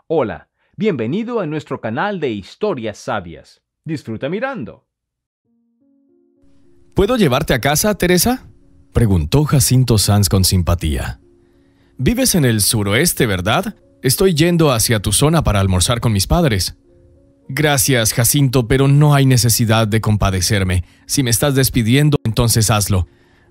Hola, bienvenido a nuestro canal de historias sabias. Disfruta mirando. ¿Puedo llevarte a casa, Teresa?, preguntó Jacinto Sanz con simpatía. Vives en el suroeste, ¿verdad? Estoy yendo hacia tu zona para almorzar con mis padres. Gracias, Jacinto, pero no hay necesidad de compadecerme. Si me estás despidiendo, entonces hazlo.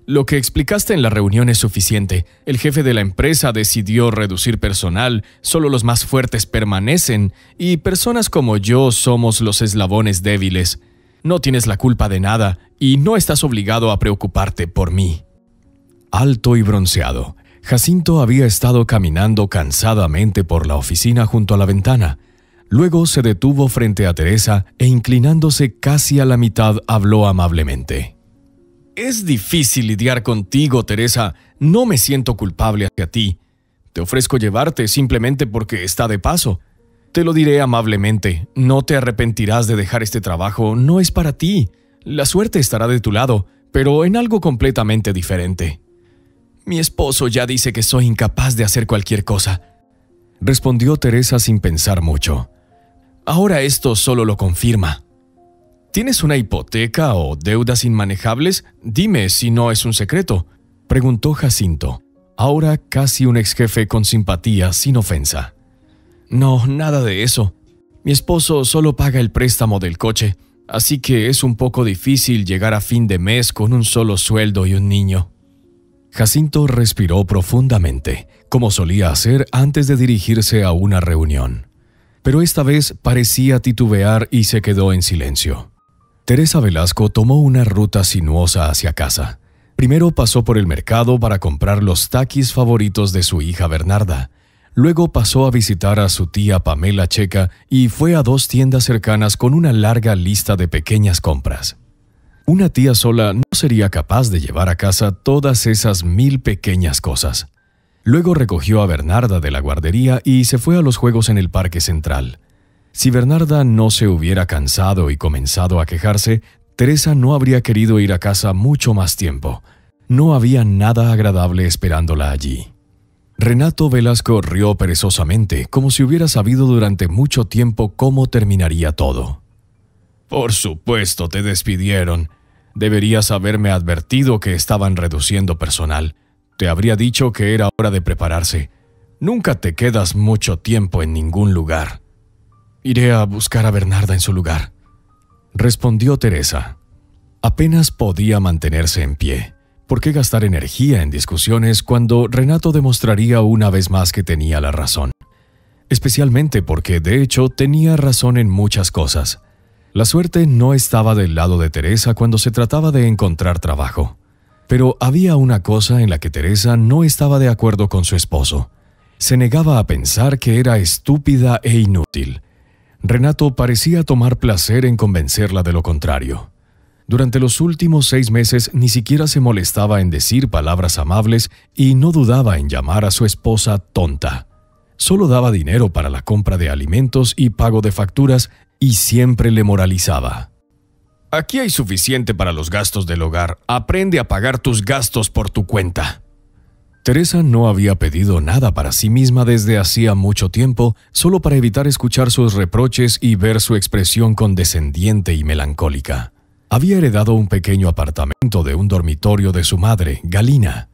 Lo que explicaste en la reunión es suficiente. El jefe de la empresa decidió reducir personal, solo los más fuertes permanecen, y personas como yo somos los eslabones débiles. No tienes la culpa de nada, y no estás obligado a preocuparte por mí. Alto y bronceado, Jacinto había estado caminando cansadamente por la oficina junto a la ventana. Luego se detuvo frente a Teresa e inclinándose casi a la mitad habló amablemente. Es difícil lidiar contigo, Teresa. No me siento culpable hacia ti. Te ofrezco llevarte simplemente porque está de paso. Te lo diré amablemente. No te arrepentirás de dejar este trabajo. No es para ti. La suerte estará de tu lado, pero en algo completamente diferente. Mi esposo ya dice que soy incapaz de hacer cualquier cosa, respondió Teresa sin pensar mucho. Ahora esto solo lo confirma. ¿Tienes una hipoteca o deudas inmanejables? Dime si no es un secreto, preguntó Jacinto, ahora casi un ex jefe con simpatía, sin ofensa. No, nada de eso. Mi esposo solo paga el préstamo del coche, así que es un poco difícil llegar a fin de mes con un solo sueldo y un niño. Jacinto respiró profundamente, como solía hacer antes de dirigirse a una reunión. Pero esta vez parecía titubear y se quedó en silencio. Teresa Velasco tomó una ruta sinuosa hacia casa. Primero pasó por el mercado para comprar los taquis favoritos de su hija Bernarda. Luego pasó a visitar a su tía Pamela Checa y fue a 2 tiendas cercanas con una larga lista de pequeñas compras. Una tía sola no sería capaz de llevar a casa todas esas 1000 pequeñas cosas. Luego recogió a Bernarda de la guardería y se fue a los juegos en el Parque Central. Si Bernarda no se hubiera cansado y comenzado a quejarse, Teresa no habría querido ir a casa mucho más tiempo. No había nada agradable esperándola allí. Renato Velasco rió perezosamente, como si hubiera sabido durante mucho tiempo cómo terminaría todo. Por supuesto te despidieron. Deberías haberme advertido que estaban reduciendo personal. Te habría dicho que era hora de prepararse. Nunca te quedas mucho tiempo en ningún lugar. Iré a buscar a Bernarda en su lugar, respondió Teresa. Apenas podía mantenerse en pie. ¿Por qué gastar energía en discusiones cuando Renato demostraría una vez más que tenía la razón? Especialmente porque, de hecho, tenía razón en muchas cosas. La suerte no estaba del lado de Teresa cuando se trataba de encontrar trabajo. Pero había una cosa en la que Teresa no estaba de acuerdo con su esposo. Se negaba a pensar que era estúpida e inútil. Renato parecía tomar placer en convencerla de lo contrario. Durante los últimos 6 meses ni siquiera se molestaba en decir palabras amables y no dudaba en llamar a su esposa tonta. Solo daba dinero para la compra de alimentos y pago de facturas y siempre le moralizaba. Aquí hay suficiente para los gastos del hogar. Aprende a pagar tus gastos por tu cuenta. Teresa no había pedido nada para sí misma desde hacía mucho tiempo, solo para evitar escuchar sus reproches y ver su expresión condescendiente y melancólica. Había heredado un pequeño apartamento de un dormitorio de su madre, Galina.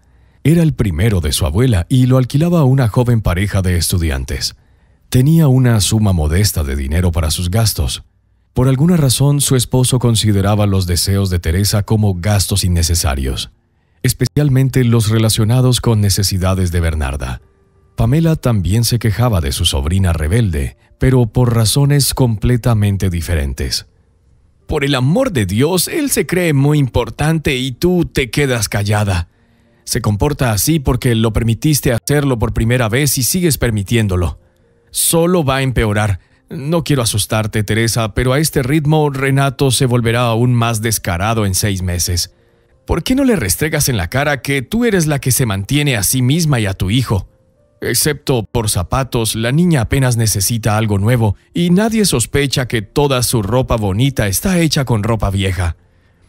Era el primero de su abuela y lo alquilaba a una joven pareja de estudiantes. Tenía una suma modesta de dinero para sus gastos. Por alguna razón, su esposo consideraba los deseos de Teresa como gastos innecesarios, especialmente los relacionados con necesidades de Bernarda. Pamela también se quejaba de su sobrina rebelde, pero por razones completamente diferentes. Por el amor de Dios, él se cree muy importante y tú te quedas callada. Se comporta así porque lo permitiste hacerlo por primera vez y sigues permitiéndolo. Solo va a empeorar. No quiero asustarte, Teresa, pero a este ritmo Renato se volverá aún más descarado en 6 meses. ¿Por qué no le restregas en la cara que tú eres la que se mantiene a sí misma y a tu hijo? Excepto por zapatos, la niña apenas necesita algo nuevo y nadie sospecha que toda su ropa bonita está hecha con ropa vieja.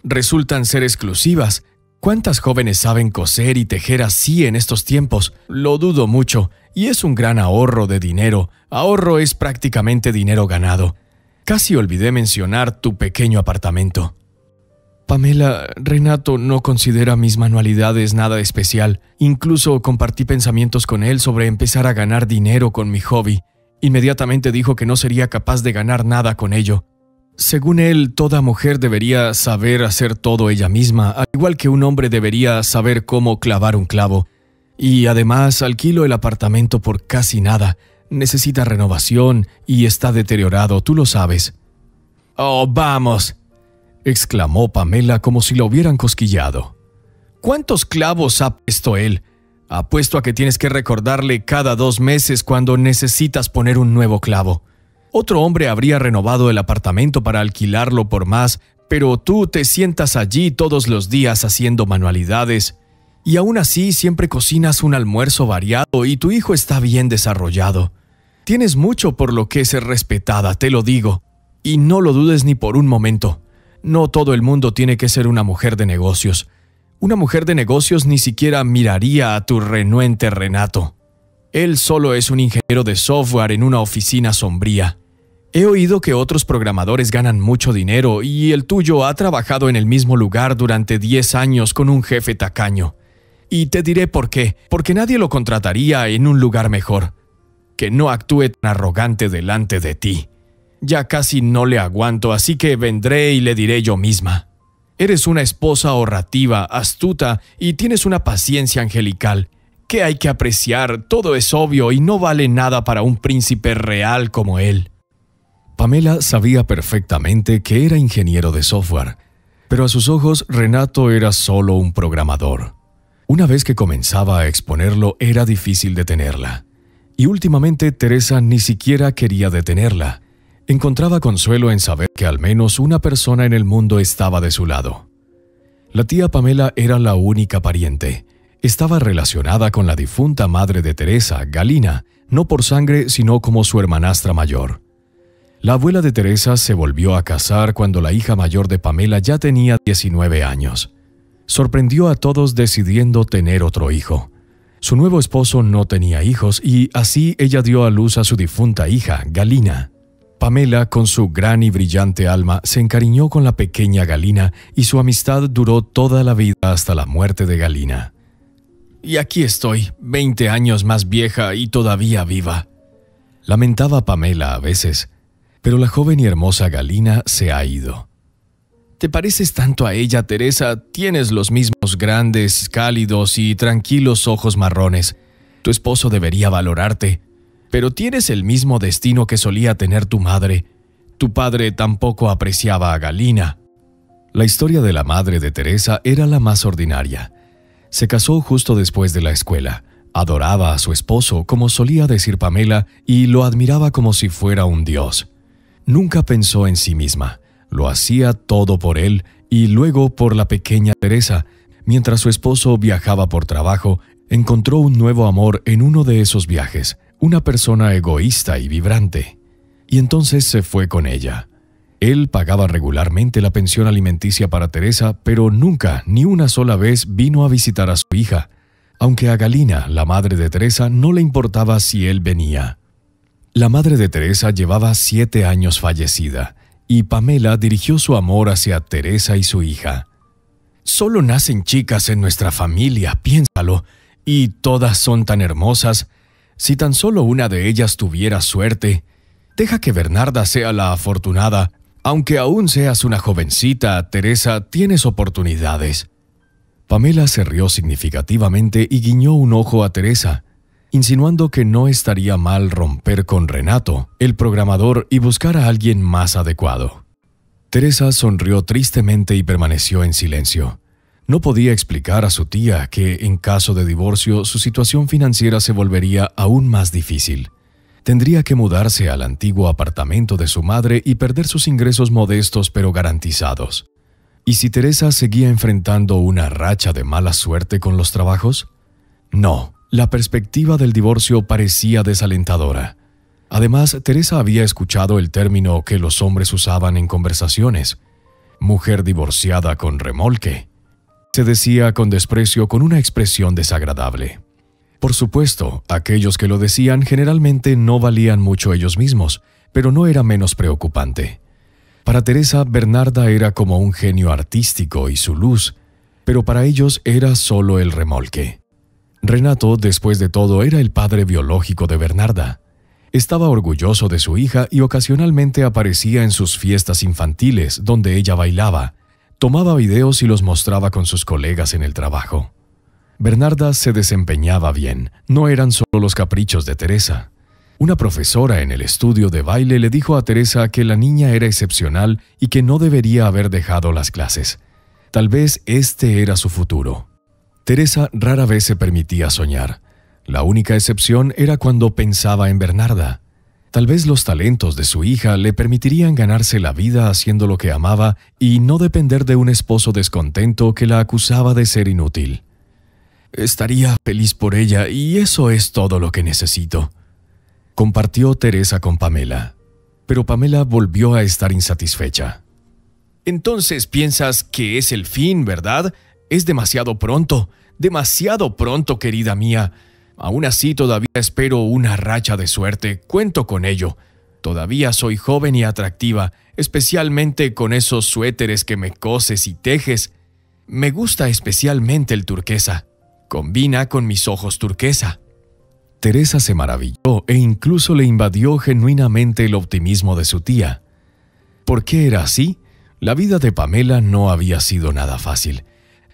Resultan ser exclusivas. ¿Cuántas jóvenes saben coser y tejer así en estos tiempos? Lo dudo mucho, y es un gran ahorro de dinero. Ahorro es prácticamente dinero ganado. Casi olvidé mencionar tu pequeño apartamento. Pamela, Renato no considera mis manualidades nada especial. Incluso compartí pensamientos con él sobre empezar a ganar dinero con mi hobby. Inmediatamente dijo que no sería capaz de ganar nada con ello. Según él, toda mujer debería saber hacer todo ella misma, al igual que un hombre debería saber cómo clavar un clavo. Y además, alquilo el apartamento por casi nada. Necesita renovación y está deteriorado, tú lo sabes. ¡Oh, vamos!, exclamó Pamela como si lo hubieran cosquillado. ¿Cuántos clavos ha puesto él? Apuesto a que tienes que recordarle cada 2 meses cuando necesitas poner un nuevo clavo. Otro hombre habría renovado el apartamento para alquilarlo por más, pero tú te sientas allí todos los días haciendo manualidades. Y aún así siempre cocinas un almuerzo variado y tu hijo está bien desarrollado. Tienes mucho por lo que ser respetada, te lo digo. Y no lo dudes ni por un momento. No todo el mundo tiene que ser una mujer de negocios. Una mujer de negocios ni siquiera miraría a tu renuente Renato. Él solo es un ingeniero de software en una oficina sombría. He oído que otros programadores ganan mucho dinero y el tuyo ha trabajado en el mismo lugar durante 10 años con un jefe tacaño. Y te diré por qué. Porque nadie lo contrataría en un lugar mejor. Que no actúe tan arrogante delante de ti. Ya casi no le aguanto, así que vendré y le diré yo misma. Eres una esposa ahorrativa, astuta y tienes una paciencia angelical. Que hay que apreciar, todo es obvio y no vale nada para un príncipe real como él. Pamela sabía perfectamente que era ingeniero de software, pero a sus ojos Renato era solo un programador. Una vez que comenzaba a exponerlo, era difícil detenerla. Y últimamente Teresa ni siquiera quería detenerla. Encontraba consuelo en saber que al menos una persona en el mundo estaba de su lado. La tía Pamela era la única pariente. Estaba relacionada con la difunta madre de Teresa, Galina, no por sangre, sino como su hermanastra mayor. La abuela de Teresa se volvió a casar cuando la hija mayor de Pamela ya tenía 19 años. Sorprendió a todos decidiendo tener otro hijo. Su nuevo esposo no tenía hijos y así ella dio a luz a su difunta hija, Galina. Pamela, con su gran y brillante alma, se encariñó con la pequeña Galina y su amistad duró toda la vida hasta la muerte de Galina. Y aquí estoy, 20 años más vieja y todavía viva. Lamentaba Pamela a veces, pero la joven y hermosa Galina se ha ido. ¿Te pareces tanto a ella, Teresa? Tienes los mismos grandes, cálidos y tranquilos ojos marrones. Tu esposo debería valorarte, pero tienes el mismo destino que solía tener tu madre. Tu padre tampoco apreciaba a Galina. La historia de la madre de Teresa era la más ordinaria. Se casó justo después de la escuela. Adoraba a su esposo, como solía decir Pamela, y lo admiraba como si fuera un dios. Nunca pensó en sí misma. Lo hacía todo por él y luego por la pequeña Teresa. Mientras su esposo viajaba por trabajo, encontró un nuevo amor en uno de esos viajes, una persona egoísta y vibrante. Y entonces se fue con ella. Él pagaba regularmente la pensión alimenticia para Teresa, pero nunca, ni una sola vez, vino a visitar a su hija, aunque a Galina, la madre de Teresa, no le importaba si él venía. La madre de Teresa llevaba 7 años fallecida, y Pamela dirigió su amor hacia Teresa y su hija. Solo nacen chicas en nuestra familia, piénsalo, y todas son tan hermosas. Si tan solo una de ellas tuviera suerte, deja que Bernarda sea la afortunada. Aunque aún seas una jovencita, Teresa, tienes oportunidades. Pamela se rió significativamente y guiñó un ojo a Teresa, insinuando que no estaría mal romper con Renato, el programador, y buscar a alguien más adecuado. Teresa sonrió tristemente y permaneció en silencio. No podía explicar a su tía que, en caso de divorcio, su situación financiera se volvería aún más difícil. Tendría que mudarse al antiguo apartamento de su madre y perder sus ingresos modestos pero garantizados. ¿Y si Teresa seguía enfrentando una racha de mala suerte con los trabajos? No. La perspectiva del divorcio parecía desalentadora. Además, Teresa había escuchado el término que los hombres usaban en conversaciones: mujer divorciada con remolque. se decía con desprecio con una expresión desagradable. Por supuesto, aquellos que lo decían generalmente no valían mucho ellos mismos, pero no era menos preocupante. Para Teresa, Bernarda era como un genio artístico y su luz, pero para ellos era solo el remolque. Renato, después de todo, era el padre biológico de Bernarda. Estaba orgulloso de su hija y ocasionalmente aparecía en sus fiestas infantiles, donde ella bailaba, tomaba videos y los mostraba con sus colegas en el trabajo. Bernarda se desempeñaba bien, no eran solo los caprichos de Teresa. Una profesora en el estudio de baile le dijo a Teresa que la niña era excepcional y que no debería haber dejado las clases. Tal vez este era su futuro. Teresa rara vez se permitía soñar. La única excepción era cuando pensaba en Bernarda. Tal vez los talentos de su hija le permitirían ganarse la vida haciendo lo que amaba y no depender de un esposo descontento que la acusaba de ser inútil. Estaría feliz por ella y eso es todo lo que necesito, compartió Teresa con Pamela. Pero Pamela volvió a estar insatisfecha. Entonces piensas que es el fin, ¿verdad? Es demasiado pronto, querida mía. Aún así todavía espero una racha de suerte, cuento con ello. Todavía soy joven y atractiva, especialmente con esos suéteres que me coses y tejes. Me gusta especialmente el turquesa. Combina con mis ojos turquesa. Teresa se maravilló e incluso le invadió genuinamente el optimismo de su tía. ¿Por qué era así? La vida de Pamela no había sido nada fácil.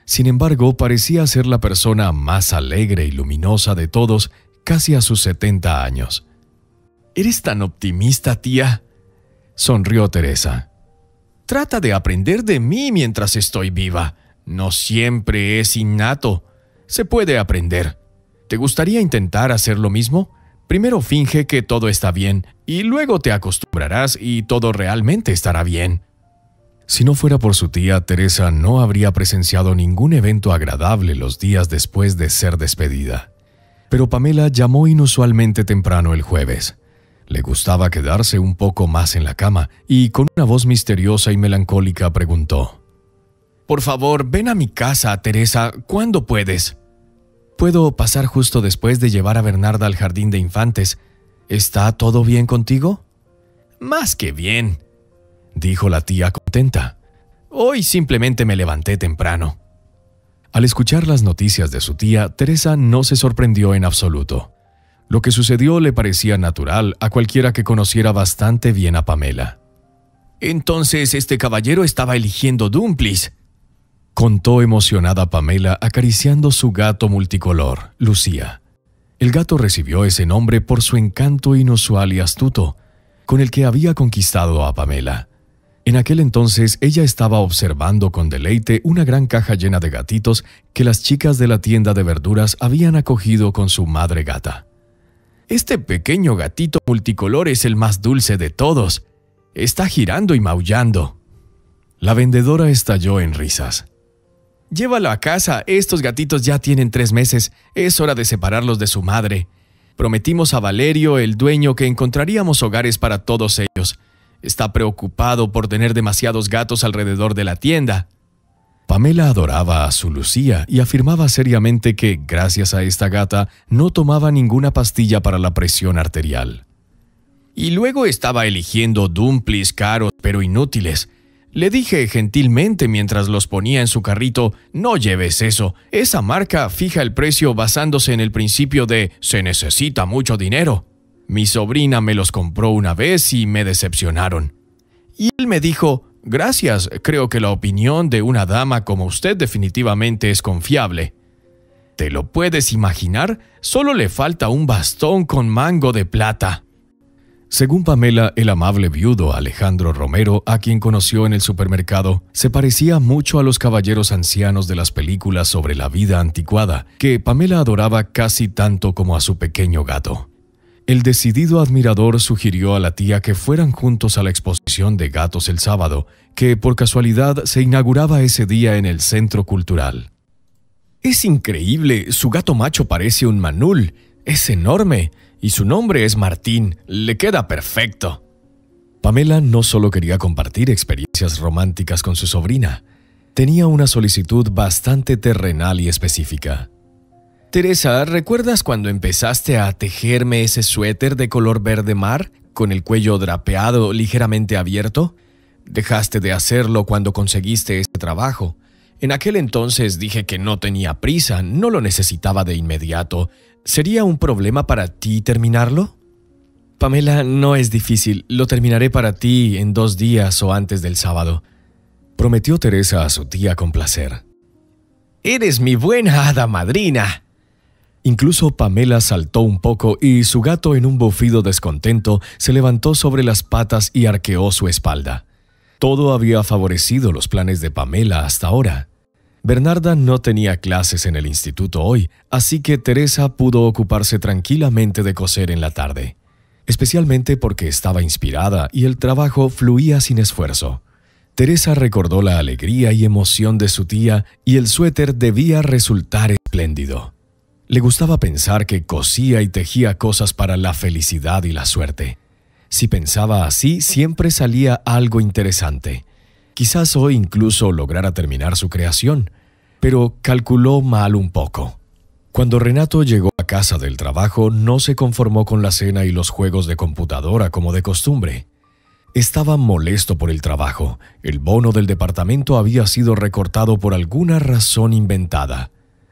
Sin embargo, parecía ser la persona más alegre y luminosa de todos, casi a sus 70 años. «¿Eres tan optimista, tía?», sonrió Teresa. «Trata de aprender de mí mientras estoy viva. No siempre es innato. Se puede aprender. ¿Te gustaría intentar hacer lo mismo? Primero finge que todo está bien y luego te acostumbrarás y todo realmente estará bien». Si no fuera por su tía, Teresa no habría presenciado ningún evento agradable los días después de ser despedida. Pero Pamela llamó inusualmente temprano el jueves. Le gustaba quedarse un poco más en la cama y con una voz misteriosa y melancólica preguntó: «Por favor, ven a mi casa, Teresa, ¿cuándo puedes?» «Puedo pasar justo después de llevar a Bernarda al jardín de infantes. ¿Está todo bien contigo?» «Más que bien», dijo la tía contenta. «Hoy simplemente me levanté temprano». Al escuchar las noticias de su tía, Teresa no se sorprendió en absoluto. Lo que sucedió le parecía natural a cualquiera que conociera bastante bien a Pamela. «Entonces este caballero estaba eligiendo Dumplings», contó emocionada Pamela acariciando su gato multicolor, Lucía. El gato recibió ese nombre por su encanto inusual y astuto, con el que había conquistado a Pamela. En aquel entonces ella estaba observando con deleite una gran caja llena de gatitos que las chicas de la tienda de verduras habían acogido con su madre gata. «Este pequeño gatito multicolor es el más dulce de todos. Está girando y maullando». La vendedora estalló en risas. «Llévalo a casa, estos gatitos ya tienen 3 meses, es hora de separarlos de su madre. Prometimos a Valerio, el dueño, que encontraríamos hogares para todos ellos. Está preocupado por tener demasiados gatos alrededor de la tienda». Pamela adoraba a su Lucía y afirmaba seriamente que, gracias a esta gata, no tomaba ninguna pastilla para la presión arterial. «Y luego estaba eligiendo Dumplings caros pero inútiles. Le dije gentilmente mientras los ponía en su carrito: no lleves eso, esa marca fija el precio basándose en el principio de «se necesita mucho dinero». Mi sobrina me los compró una vez y me decepcionaron. Y él me dijo: «Gracias, creo que la opinión de una dama como usted definitivamente es confiable». ¿Te lo puedes imaginar? Solo le falta un bastón con mango de plata. Según Pamela, el amable viudo Alejandro Romero, a quien conoció en el supermercado, se parecía mucho a los caballeros ancianos de las películas sobre la vida anticuada, que Pamela adoraba casi tanto como a su pequeño gato. El decidido admirador sugirió a la tía que fueran juntos a la exposición de gatos el sábado, que por casualidad se inauguraba ese día en el Centro Cultural. «Es increíble, su gato macho parece un manul, es enorme, y su nombre es Martín, le queda perfecto». Pamela no solo quería compartir experiencias románticas con su sobrina. Tenía una solicitud bastante terrenal y específica. Teresa, ¿recuerdas cuando empezaste a tejerme ese suéter de color verde mar, con el cuello drapeado ligeramente abierto? Dejaste de hacerlo cuando conseguiste ese trabajo. En aquel entonces dije que no tenía prisa, no lo necesitaba de inmediato. ¿Sería un problema para ti terminarlo? Pamela, no es difícil. Lo terminaré para ti en 2 días o antes del sábado, prometió Teresa a su tía con placer. ¡Eres mi buena hada madrina! Incluso Pamela saltó un poco y su gato, en un bufido descontento, se levantó sobre las patas y arqueó su espalda. Todo había favorecido los planes de Pamela hasta ahora. Bernarda no tenía clases en el instituto hoy, así que Teresa pudo ocuparse tranquilamente de coser en la tarde, especialmente porque estaba inspirada y el trabajo fluía sin esfuerzo. Teresa recordó la alegría y emoción de su tía y el suéter debía resultar espléndido. Le gustaba pensar que cosía y tejía cosas para la felicidad y la suerte. Si pensaba así, siempre salía algo interesante. Quizás hoy incluso lograra terminar su creación, pero calculó mal un poco. Cuando Renato llegó a casa del trabajo, no se conformó con la cena y los juegos de computadora como de costumbre. Estaba molesto por el trabajo. El bono del departamento había sido recortado por alguna razón inventada.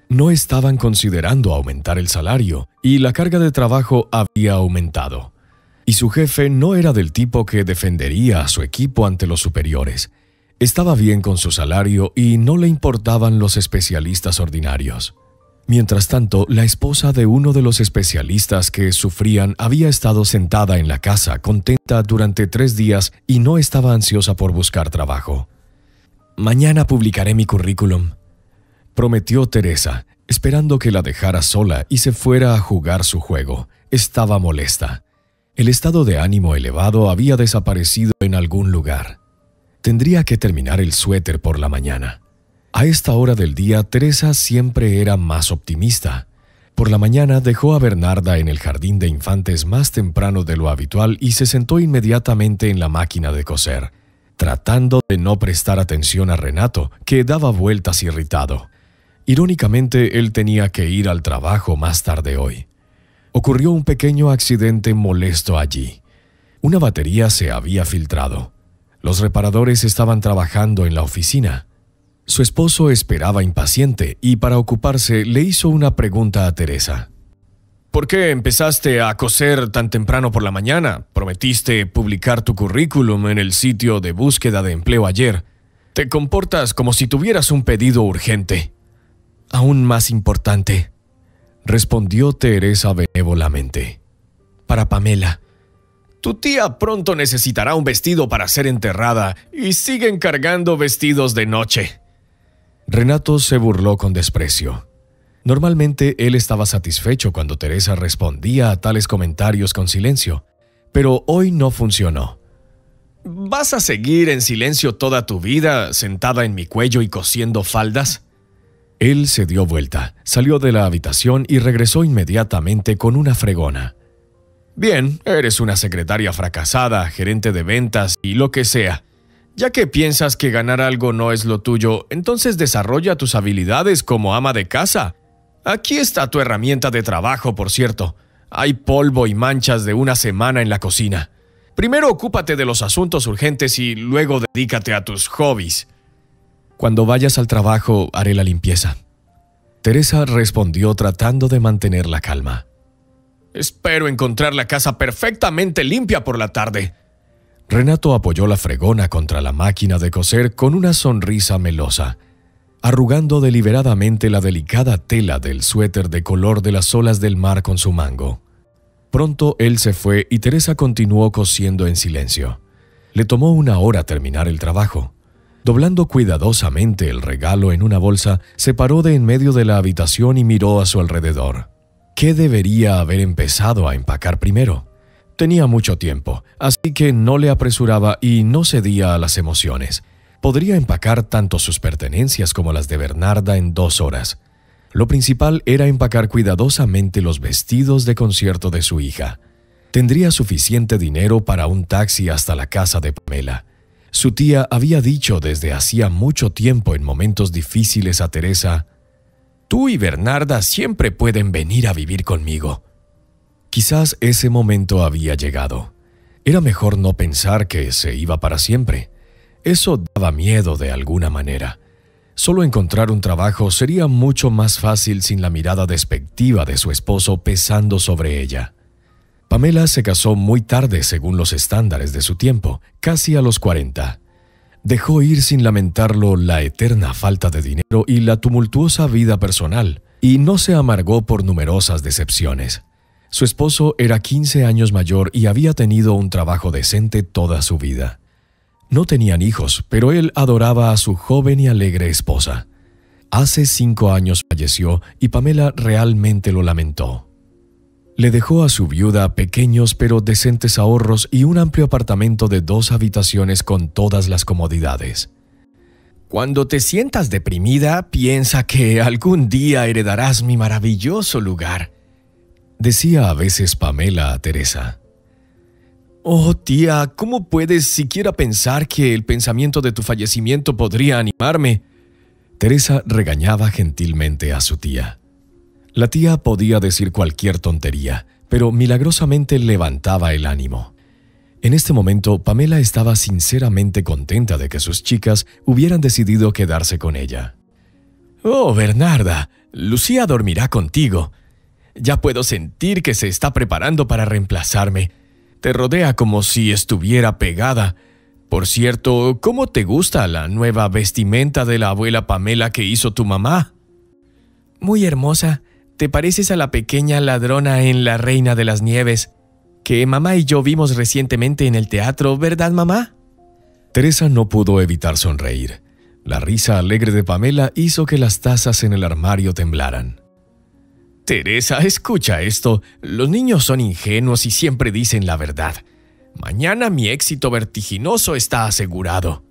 No estaban considerando aumentar el salario y la carga de trabajo había aumentado. Y su jefe no era del tipo que defendería a su equipo ante los superiores. Estaba bien con su salario y no le importaban los especialistas ordinarios. Mientras tanto, la esposa de uno de los especialistas que sufrían había estado sentada en la casa, contenta durante 3 días y no estaba ansiosa por buscar trabajo. «Mañana publicaré mi currículum», prometió Teresa, esperando que la dejara sola y se fuera a jugar su juego. Estaba molesta. El estado de ánimo elevado había desaparecido en algún lugar. Tendría que terminar el suéter por la mañana. A esta hora del día, Teresa siempre era más optimista. Por la mañana dejó a Bernarda en el jardín de infantes más temprano de lo habitual y se sentó inmediatamente en la máquina de coser, tratando de no prestar atención a Renato, que daba vueltas irritado. Irónicamente, él tenía que ir al trabajo más tarde hoy. Ocurrió un pequeño accidente molesto allí. Una batería se había filtrado. Los reparadores estaban trabajando en la oficina. Su esposo esperaba impaciente y para ocuparse le hizo una pregunta a Teresa. ¿Por qué empezaste a coser tan temprano por la mañana? Prometiste publicar tu currículum en el sitio de búsqueda de empleo ayer. Te comportas como si tuvieras un pedido urgente. Aún más importante, respondió Teresa benévolamente. Para Pamela. Tu tía pronto necesitará un vestido para ser enterrada y sigue encargando vestidos de noche. Renato se burló con desprecio. Normalmente él estaba satisfecho cuando Teresa respondía a tales comentarios con silencio, pero hoy no funcionó. ¿Vas a seguir en silencio toda tu vida, sentada en mi cuello y cosiendo faldas? Él se dio vuelta, salió de la habitación y regresó inmediatamente con una fregona. Bien, eres una secretaria fracasada, gerente de ventas y lo que sea. Ya que piensas que ganar algo no es lo tuyo, entonces desarrolla tus habilidades como ama de casa. Aquí está tu herramienta de trabajo, por cierto. Hay polvo y manchas de una semana en la cocina. Primero ocúpate de los asuntos urgentes y luego dedícate a tus hobbies. Cuando vayas al trabajo, haré la limpieza. Teresa respondió tratando de mantener la calma. Espero encontrar la casa perfectamente limpia por la tarde. Renato apoyó la fregona contra la máquina de coser con una sonrisa melosa, arrugando deliberadamente la delicada tela del suéter de color de las olas del mar con su mango. Pronto él se fue y Teresa continuó cosiendo en silencio. Le tomó 1 hora terminar el trabajo. Doblando cuidadosamente el regalo en una bolsa, se paró de en medio de la habitación y miró a su alrededor. ¿Qué debería haber empezado a empacar primero? Tenía mucho tiempo, así que no le apresuraba y no cedía a las emociones. Podría empacar tanto sus pertenencias como las de Bernarda en 2 horas. Lo principal era empacar cuidadosamente los vestidos de concierto de su hija. Tendría suficiente dinero para un taxi hasta la casa de Pamela. Su tía había dicho desde hacía mucho tiempo en momentos difíciles a Teresa: «Tú y Bernarda siempre pueden venir a vivir conmigo». Quizás ese momento había llegado. Era mejor no pensar que se iba para siempre. Eso daba miedo de alguna manera. Solo encontrar un trabajo sería mucho más fácil sin la mirada despectiva de su esposo pesando sobre ella. Pamela se casó muy tarde según los estándares de su tiempo, casi a los 40. Dejó ir sin lamentarlo la eterna falta de dinero y la tumultuosa vida personal, y no se amargó por numerosas decepciones. Su esposo era 15 años mayor y había tenido un trabajo decente toda su vida. No tenían hijos, pero él adoraba a su joven y alegre esposa. Hace 5 años falleció y Pamela realmente lo lamentó. Le dejó a su viuda pequeños pero decentes ahorros y un amplio apartamento de 2 habitaciones con todas las comodidades. «Cuando te sientas deprimida, piensa que algún día heredarás mi maravilloso lugar», decía a veces Pamela a Teresa. «Oh, tía, ¿cómo puedes siquiera pensar que el pensamiento de tu fallecimiento podría animarme?», Teresa regañaba gentilmente a su tía. La tía podía decir cualquier tontería, pero milagrosamente levantaba el ánimo. En este momento, Pamela estaba sinceramente contenta de que sus chicas hubieran decidido quedarse con ella. «Oh, Bernarda, Lucía dormirá contigo. Ya puedo sentir que se está preparando para reemplazarme. Te rodea como si estuviera pegada. Por cierto, ¿cómo te gusta la nueva vestimenta de la abuela Pamela que hizo tu mamá?». «Muy hermosa. Te pareces a la pequeña ladrona en La Reina de las Nieves, que mamá y yo vimos recientemente en el teatro, ¿verdad, mamá?». Teresa no pudo evitar sonreír. La risa alegre de Pamela hizo que las tazas en el armario temblaran. «Teresa, escucha esto. Los niños son ingenuos y siempre dicen la verdad. Mañana mi éxito vertiginoso está asegurado».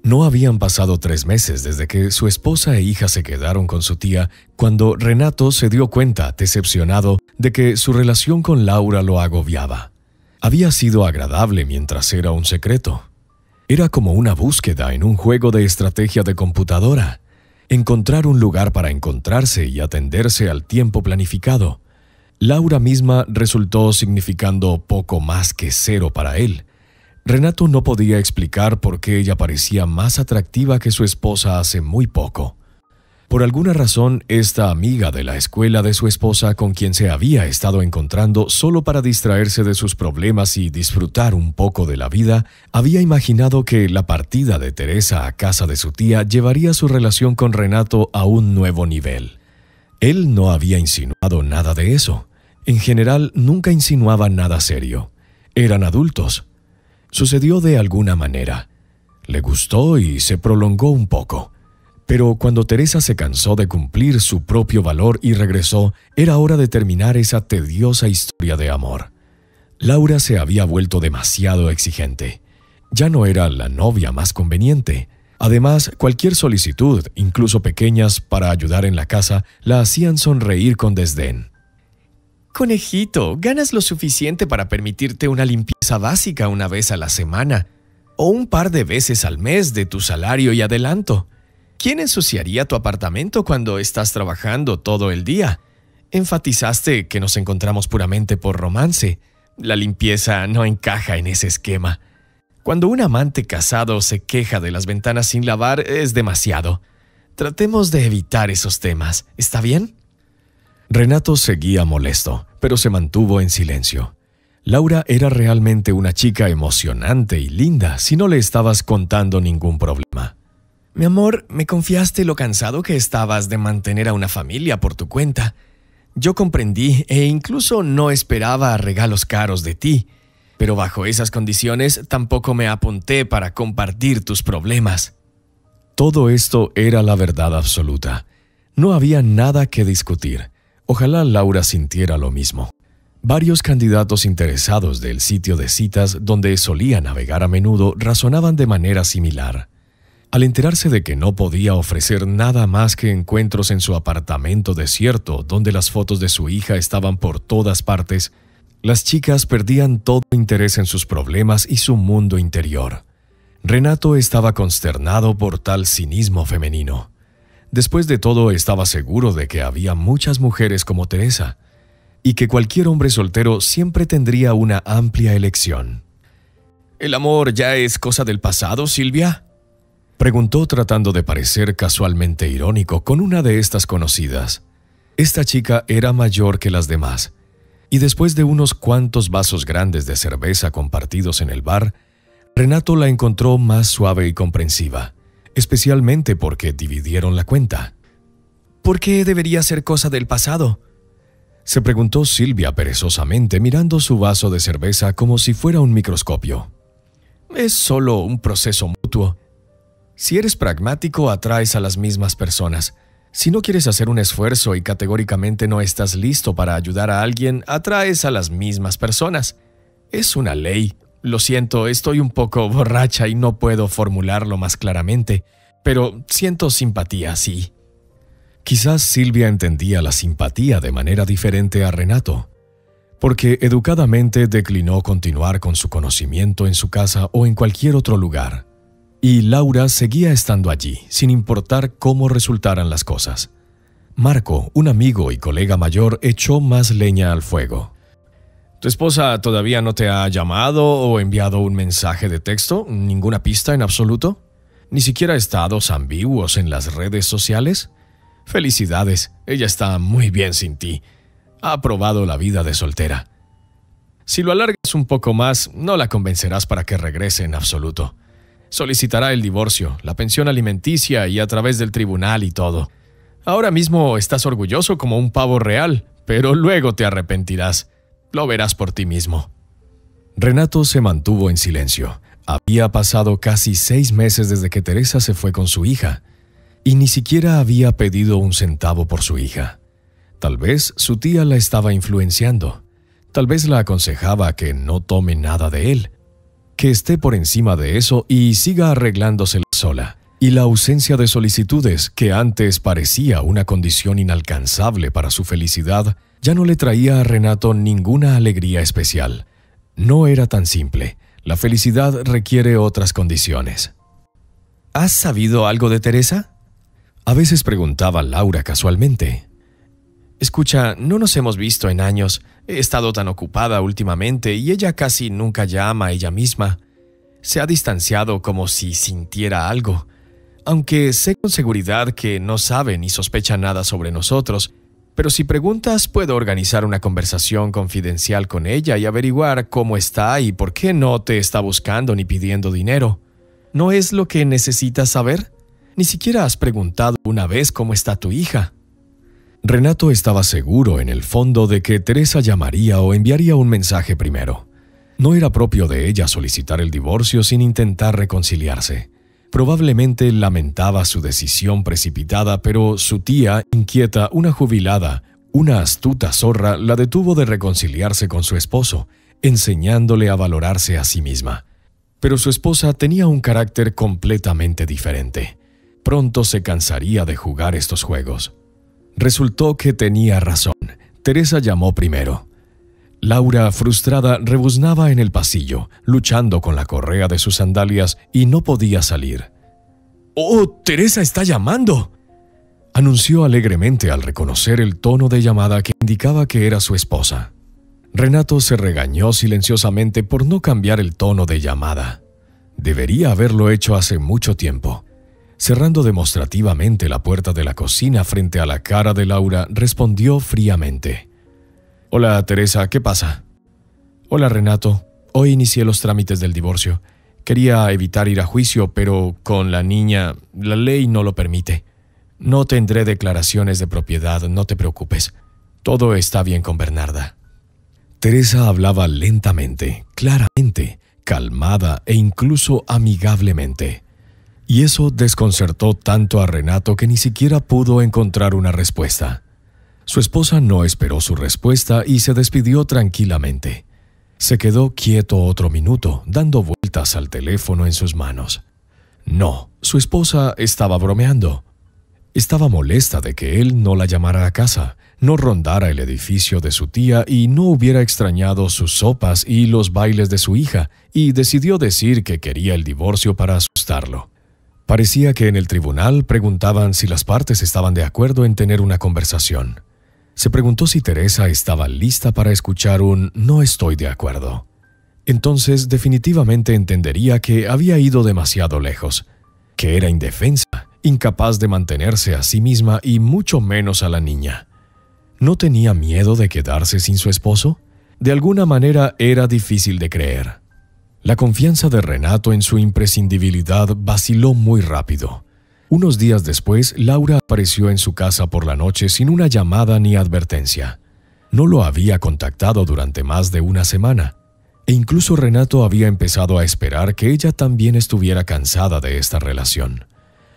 No habían pasado 3 meses desde que su esposa e hija se quedaron con su tía cuando Renato se dio cuenta, decepcionado, de que su relación con Laura lo agobiaba. Había sido agradable mientras era un secreto. Era como una búsqueda en un juego de estrategia de computadora. Encontrar un lugar para encontrarse y atenderse al tiempo planificado. Laura misma resultó significando poco más que 0 para él. Renato no podía explicar por qué ella parecía más atractiva que su esposa hace muy poco. Por alguna razón, esta amiga de la escuela de su esposa, con quien se había estado encontrando solo para distraerse de sus problemas y disfrutar un poco de la vida, había imaginado que la partida de Teresa a casa de su tía llevaría su relación con Renato a un nuevo nivel. Él no había insinuado nada de eso. En general, nunca insinuaba nada serio. Eran adultos. Sucedió de alguna manera. Le gustó y se prolongó un poco. Pero cuando Teresa se cansó de cumplir su propio valor y regresó, era hora de terminar esa tediosa historia de amor. Laura se había vuelto demasiado exigente. Ya no era la novia más conveniente. Además, cualquier solicitud, incluso pequeñas, para ayudar en la casa, la hacían sonreír con desdén. «Conejito, ganas lo suficiente para permitirte una limpieza básica una vez a la semana, o un par de veces al mes de tu salario y adelanto. ¿Quién ensuciaría tu apartamento cuando estás trabajando todo el día? Enfatizaste que nos encontramos puramente por romance. La limpieza no encaja en ese esquema. Cuando un amante casado se queja de las ventanas sin lavar, es demasiado. Tratemos de evitar esos temas, ¿está bien?». Renato seguía molesto, pero se mantuvo en silencio. Laura era realmente una chica emocionante y linda si no le estabas contando ningún problema. «Mi amor, me confiaste lo cansado que estabas de mantener a una familia por tu cuenta. Yo comprendí e incluso no esperaba regalos caros de ti, pero bajo esas condiciones tampoco me apunté para compartir tus problemas». Todo esto era la verdad absoluta. No había nada que discutir. Ojalá Laura sintiera lo mismo. Varios candidatos interesados del sitio de citas donde solía navegar a menudo razonaban de manera similar. Al enterarse de que no podía ofrecer nada más que encuentros en su apartamento desierto donde las fotos de su hija estaban por todas partes, las chicas perdían todo interés en sus problemas y su mundo interior. Renato estaba consternado por tal cinismo femenino. Después de todo, estaba seguro de que había muchas mujeres como Teresa, y que cualquier hombre soltero siempre tendría una amplia elección. ¿El amor ya es cosa del pasado, Silvia?, preguntó tratando de parecer casualmente irónico con una de estas conocidas. Esta chica era mayor que las demás, y después de unos cuantos vasos grandes de cerveza compartidos en el bar, Renato la encontró más suave y comprensiva, especialmente porque dividieron la cuenta. ¿Por qué debería ser cosa del pasado?, se preguntó Silvia perezosamente, mirando su vaso de cerveza como si fuera un microscopio. Es solo un proceso mutuo. Si eres pragmático, atraes a las mismas personas. Si no quieres hacer un esfuerzo y categóricamente no estás listo para ayudar a alguien, atraes a las mismas personas. Es una ley. Lo siento, estoy un poco borracha y no puedo formularlo más claramente, pero siento simpatía, sí. Quizás Silvia entendía la simpatía de manera diferente a Renato, porque educadamente declinó continuar con su conocimiento en su casa o en cualquier otro lugar. Y Laura seguía estando allí, sin importar cómo resultaran las cosas. Marco, un amigo y colega mayor, echó más leña al fuego. ¿Tu esposa todavía no te ha llamado o enviado un mensaje de texto? ¿Ninguna pista en absoluto? ¿Ni siquiera estados ambiguos en las redes sociales? Felicidades, ella está muy bien sin ti. Ha probado la vida de soltera. Si lo alargas un poco más, no la convencerás para que regrese en absoluto. Solicitará el divorcio, la pensión alimenticia y a través del tribunal y todo. Ahora mismo estás orgulloso como un pavo real, pero luego te arrepentirás. Lo verás por ti mismo. Renato se mantuvo en silencio. Había pasado casi 6 meses desde que Teresa se fue con su hija, y ni siquiera había pedido un centavo por su hija. Tal vez su tía la estaba influenciando. Tal vez la aconsejaba que no tome nada de él, que esté por encima de eso y siga arreglándosela sola. Y la ausencia de solicitudes, que antes parecía una condición inalcanzable para su felicidad, ya no le traía a Renato ninguna alegría especial. No era tan simple. La felicidad requiere otras condiciones. ¿Has sabido algo de Teresa?, a veces preguntaba Laura casualmente. Escucha, no nos hemos visto en años. He estado tan ocupada últimamente y ella casi nunca llama a ella misma. Se ha distanciado como si sintiera algo. Aunque sé con seguridad que no sabe ni sospecha nada sobre nosotros, pero si preguntas puedo organizar una conversación confidencial con ella y averiguar cómo está y por qué no te está buscando ni pidiendo dinero. ¿No es lo que necesitas saber? Ni siquiera has preguntado una vez cómo está tu hija. Renato estaba seguro en el fondo de que Teresa llamaría o enviaría un mensaje primero. No era propio de ella solicitar el divorcio sin intentar reconciliarse. Probablemente lamentaba su decisión precipitada, pero su tía, inquieta, una jubilada, una astuta zorra, la detuvo de reconciliarse con su esposo, enseñándole a valorarse a sí misma. Pero su esposa tenía un carácter completamente diferente. Pronto se cansaría de jugar estos juegos. Resultó que tenía razón. Teresa llamó primero. Laura, frustrada, rebuznaba en el pasillo, luchando con la correa de sus sandalias y no podía salir. «¡Oh, Teresa está llamando!», anunció alegremente al reconocer el tono de llamada que indicaba que era su esposa. Renato se regañó silenciosamente por no cambiar el tono de llamada. Debería haberlo hecho hace mucho tiempo. Cerrando demostrativamente la puerta de la cocina frente a la cara de Laura, respondió fríamente. «Hola, Teresa, ¿qué pasa?» «Hola, Renato. Hoy inicié los trámites del divorcio. Quería evitar ir a juicio, pero con la niña, la ley no lo permite. No tendré declaraciones de propiedad, no te preocupes. Todo está bien con Bernarda». Teresa hablaba lentamente, claramente, calmada e incluso amigablemente. Y eso desconcertó tanto a Renato que ni siquiera pudo encontrar una respuesta. Su esposa no esperó su respuesta y se despidió tranquilamente. Se quedó quieto otro minuto, dando vueltas al teléfono en sus manos. No, su esposa estaba bromeando. Estaba molesta de que él no la llamara a casa. no rondara el edificio de su tía y no hubiera extrañado sus sopas y los bailes de su hija, y decidió decir que quería el divorcio para asustarlo. Parecía que en el tribunal preguntaban si las partes estaban de acuerdo en tener una conversación. Se preguntó si Teresa estaba lista para escuchar un «no estoy de acuerdo». Entonces definitivamente entendería que había ido demasiado lejos, que era indefensa, incapaz de mantenerse a sí misma y mucho menos a la niña. ¿No tenía miedo de quedarse sin su esposo? De alguna manera era difícil de creer. La confianza de Renato en su imprescindibilidad vaciló muy rápido. Unos días después, Laura apareció en su casa por la noche sin una llamada ni advertencia. No lo había contactado durante más de una semana, e incluso Renato había empezado a esperar que ella también estuviera cansada de esta relación.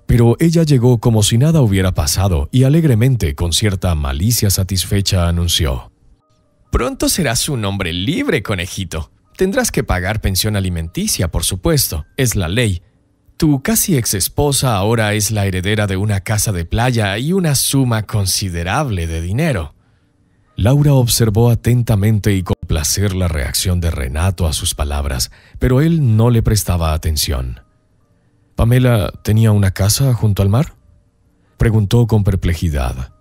Pero ella llegó como si nada hubiera pasado y alegremente, con cierta malicia satisfecha, anunció: «Pronto serás un hombre libre, conejito. Tendrás que pagar pensión alimenticia, por supuesto, es la ley. Tu casi ex-esposa ahora es la heredera de una casa de playa y una suma considerable de dinero». Laura observó atentamente y con placer la reacción de Renato a sus palabras, pero él no le prestaba atención. ¿Pamela tenía una casa junto al mar?, preguntó con perplejidad.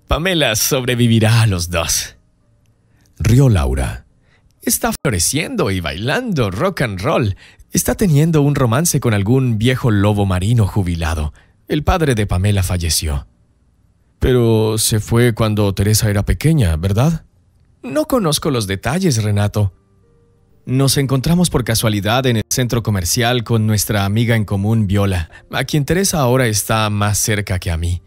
«Pamela sobrevivirá a los dos», rió Laura. «Está floreciendo y bailando rock and roll. Está teniendo un romance con algún viejo lobo marino jubilado. El padre de Pamela falleció». «Pero se fue cuando Teresa era pequeña, ¿verdad?». «No conozco los detalles, Renato. Nos encontramos por casualidad en el centro comercial con nuestra amiga en común, Viola, a quien Teresa ahora está más cerca que a mí.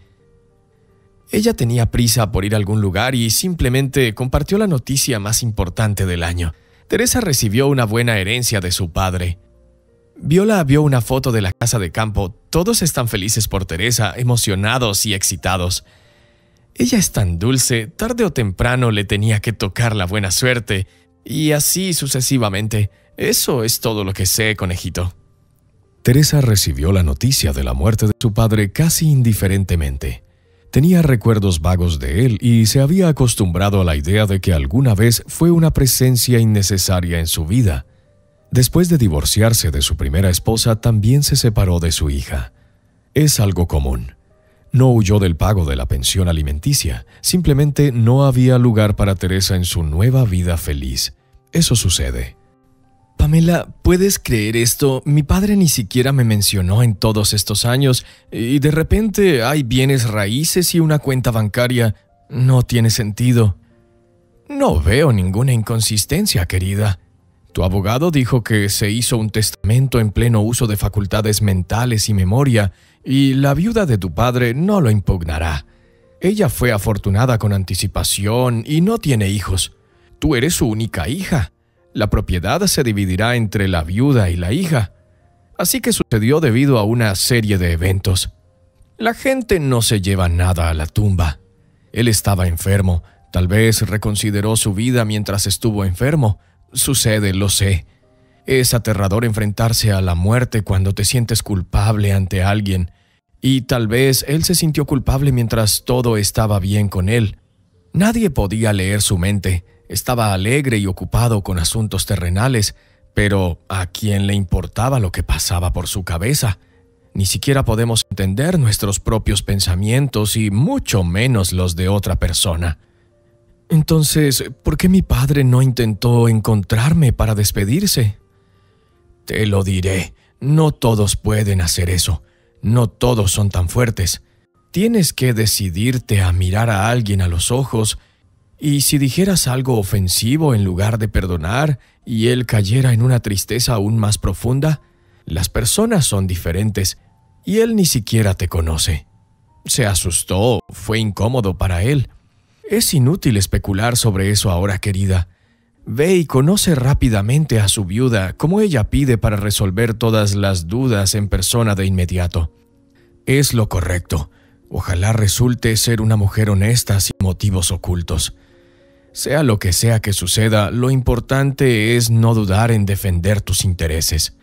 Ella tenía prisa por ir a algún lugar y simplemente compartió la noticia más importante del año. Teresa recibió una buena herencia de su padre. Viola vio una foto de la casa de campo. Todos están felices por Teresa, emocionados y excitados. Ella es tan dulce, tarde o temprano le tenía que tocar la buena suerte, y así sucesivamente. Eso es todo lo que sé, conejito». Teresa recibió la noticia de la muerte de su padre casi indiferentemente. Tenía recuerdos vagos de él y se había acostumbrado a la idea de que alguna vez fue una presencia innecesaria en su vida. Después de divorciarse de su primera esposa, también se separó de su hija. Es algo común. No huyó del pago de la pensión alimenticia, simplemente no había lugar para Teresa en su nueva vida feliz. Eso sucede. «Pamela, ¿puedes creer esto? Mi padre ni siquiera me mencionó en todos estos años y de repente hay bienes raíces y una cuenta bancaria. No tiene sentido». «No veo ninguna inconsistencia, querida. Tu abogado dijo que se hizo un testamento en pleno uso de facultades mentales y memoria, y la viuda de tu padre no lo impugnará. Ella fue afortunada con anticipación y no tiene hijos. Tú eres su única hija. La propiedad se dividirá entre la viuda y la hija. Así que sucedió debido a una serie de eventos. La gente no se lleva nada a la tumba. Él estaba enfermo. Tal vez reconsideró su vida mientras estuvo enfermo. Sucede, lo sé. Es aterrador enfrentarse a la muerte cuando te sientes culpable ante alguien, y tal vez él se sintió culpable mientras todo estaba bien con él. Nadie podía leer su mente, estaba alegre y ocupado con asuntos terrenales, pero ¿a quién le importaba lo que pasaba por su cabeza? Ni siquiera podemos entender nuestros propios pensamientos y mucho menos los de otra persona. Entonces, ¿por qué mi padre no intentó encontrarme para despedirse? Te lo diré, no todos pueden hacer eso, no todos son tan fuertes. Tienes que decidirte a mirar a alguien a los ojos, y si dijeras algo ofensivo en lugar de perdonar y él cayera en una tristeza aún más profunda, las personas son diferentes y él ni siquiera te conoce. Se asustó, fue incómodo para él. Es inútil especular sobre eso ahora, querida. Ve y conoce rápidamente a su viuda, como ella pide, para resolver todas las dudas en persona de inmediato. Es lo correcto. Ojalá resulte ser una mujer honesta sin motivos ocultos. Sea lo que sea que suceda, lo importante es no dudar en defender tus intereses.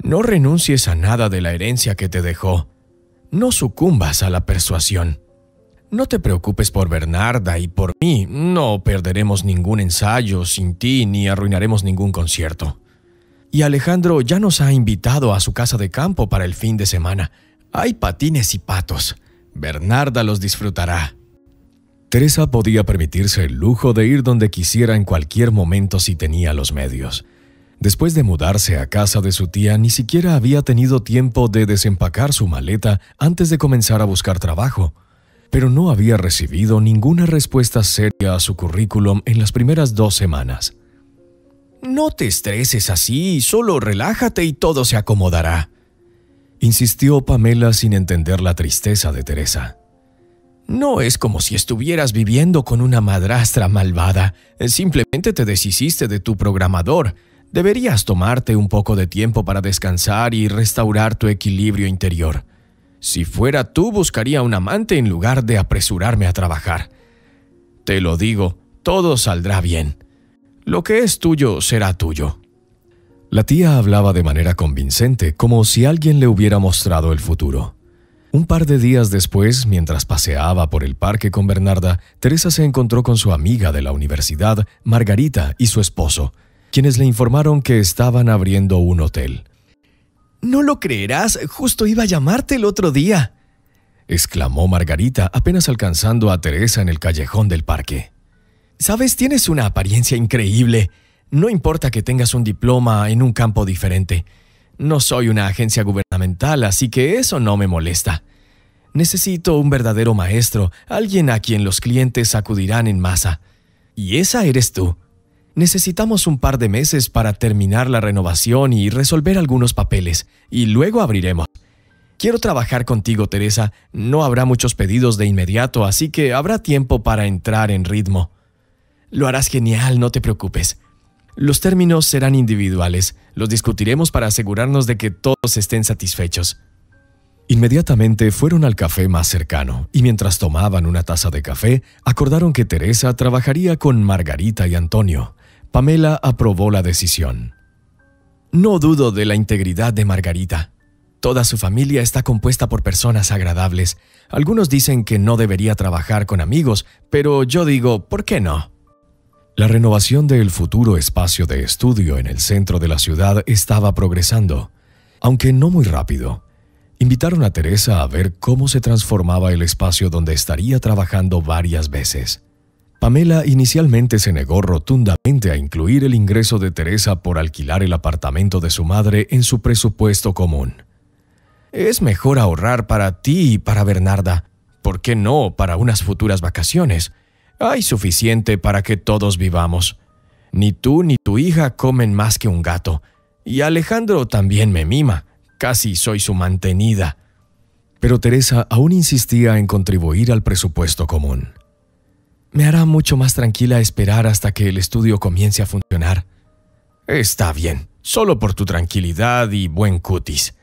No renuncies a nada de la herencia que te dejó. No sucumbas a la persuasión. No te preocupes por Bernarda y por mí. No perderemos ningún ensayo sin ti ni arruinaremos ningún concierto. Y Alejandro ya nos ha invitado a su casa de campo para el fin de semana. Hay patines y patos. Bernarda los disfrutará. Teresa podía permitirse el lujo de ir donde quisiera en cualquier momento si tenía los medios. Después de mudarse a casa de su tía, ni siquiera había tenido tiempo de desempacar su maleta antes de comenzar a buscar trabajo. Pero no había recibido ninguna respuesta seria a su currículum en las primeras 2 semanas. «No te estreses así, solo relájate y todo se acomodará», insistió Pamela sin entender la tristeza de Teresa. «No es como si estuvieras viviendo con una madrastra malvada. Simplemente te deshiciste de tu programador. Deberías tomarte un poco de tiempo para descansar y restaurar tu equilibrio interior. Si fuera tú, buscaría un amante en lugar de apresurarme a trabajar. Te lo digo, todo saldrá bien. Lo que es tuyo será tuyo». La tía hablaba de manera convincente, como si alguien le hubiera mostrado el futuro. Un par de días después, mientras paseaba por el parque con Bernarda, Teresa se encontró con su amiga de la universidad, Margarita, y su esposo, quienes le informaron que estaban abriendo un hotel. «No lo creerás, justo iba a llamarte el otro día», exclamó Margarita apenas alcanzando a Teresa en el callejón del parque. «Sabes, tienes una apariencia increíble. No importa que tengas un diploma en un campo diferente. No soy una agencia gubernamental, así que eso no me molesta. Necesito un verdadero maestro, alguien a quien los clientes acudirán en masa. Y esa eres tú. Necesitamos un par de meses para terminar la renovación y resolver algunos papeles, y luego abriremos. Quiero trabajar contigo, Teresa. No habrá muchos pedidos de inmediato, así que habrá tiempo para entrar en ritmo. Lo harás genial, no te preocupes. Los términos serán individuales. Los discutiremos para asegurarnos de que todos estén satisfechos». Inmediatamente fueron al café más cercano y mientras tomaban una taza de café, acordaron que Teresa trabajaría con Margarita y Antonio. Pamela aprobó la decisión. «No dudo de la integridad de Margarita. Toda su familia está compuesta por personas agradables. Algunos dicen que no debería trabajar con amigos, pero yo digo, ¿por qué no?». La renovación del futuro espacio de estudio en el centro de la ciudad estaba progresando, aunque no muy rápido. Invitaron a Teresa a ver cómo se transformaba el espacio donde estaría trabajando varias veces. Pamela inicialmente se negó rotundamente a incluir el ingreso de Teresa por alquilar el apartamento de su madre en su presupuesto común. «Es mejor ahorrar para ti y para Bernarda. ¿Por qué no para unas futuras vacaciones? Hay suficiente para que todos vivamos. Ni tú ni tu hija comen más que un gato. Y Alejandro también me mima. Casi soy su mantenida». Pero Teresa aún insistía en contribuir al presupuesto común. «Me hará mucho más tranquila esperar hasta que el estudio comience a funcionar». «Está bien, solo por tu tranquilidad y buen cutis»,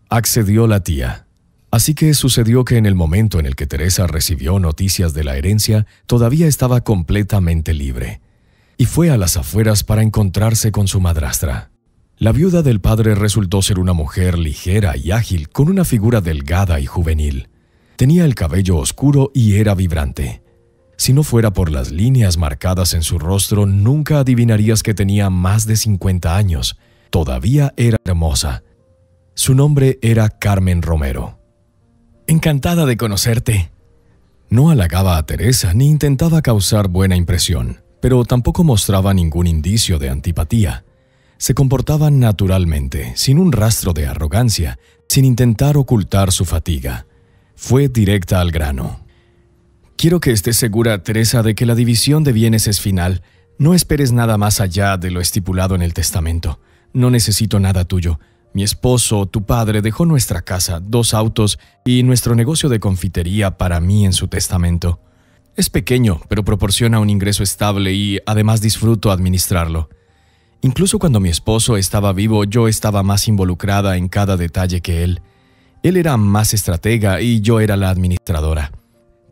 accedió la tía. Así que sucedió que en el momento en el que Teresa recibió noticias de la herencia, todavía estaba completamente libre. Y fue a las afueras para encontrarse con su madrastra. La viuda del padre resultó ser una mujer ligera y ágil, con una figura delgada y juvenil. Tenía el cabello oscuro y era vibrante. Si no fuera por las líneas marcadas en su rostro, nunca adivinarías que tenía más de 50 años. Todavía era hermosa. Su nombre era Carmen Romero. «Encantada de conocerte». No halagaba a Teresa ni intentaba causar buena impresión, pero tampoco mostraba ningún indicio de antipatía. Se comportaba naturalmente, sin un rastro de arrogancia, sin intentar ocultar su fatiga. Fue directa al grano. «Quiero que estés segura, Teresa, de que la división de bienes es final. No esperes nada más allá de lo estipulado en el testamento. No necesito nada tuyo. Mi esposo, tu padre, dejó nuestra casa, 2 autos y nuestro negocio de confitería para mí en su testamento. Es pequeño, pero proporciona un ingreso estable y además disfruto administrarlo. Incluso cuando mi esposo estaba vivo, yo estaba más involucrada en cada detalle que él. Él era más estratega y yo era la administradora.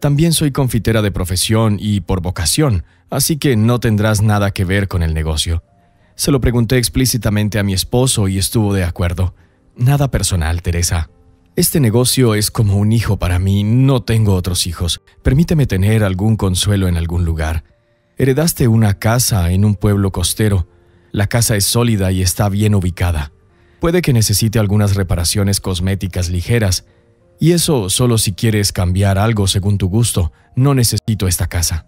También soy confitera de profesión y por vocación, así que no tendrás nada que ver con el negocio». Se lo pregunté explícitamente a mi esposo y estuvo de acuerdo. «Nada personal, Teresa». Este negocio es como un hijo para mí, no tengo otros hijos. Permíteme tener algún consuelo en algún lugar. Heredaste una casa en un pueblo costero. La casa es sólida y está bien ubicada. Puede que necesite algunas reparaciones cosméticas ligeras, y eso solo si quieres cambiar algo según tu gusto. No necesito esta casa.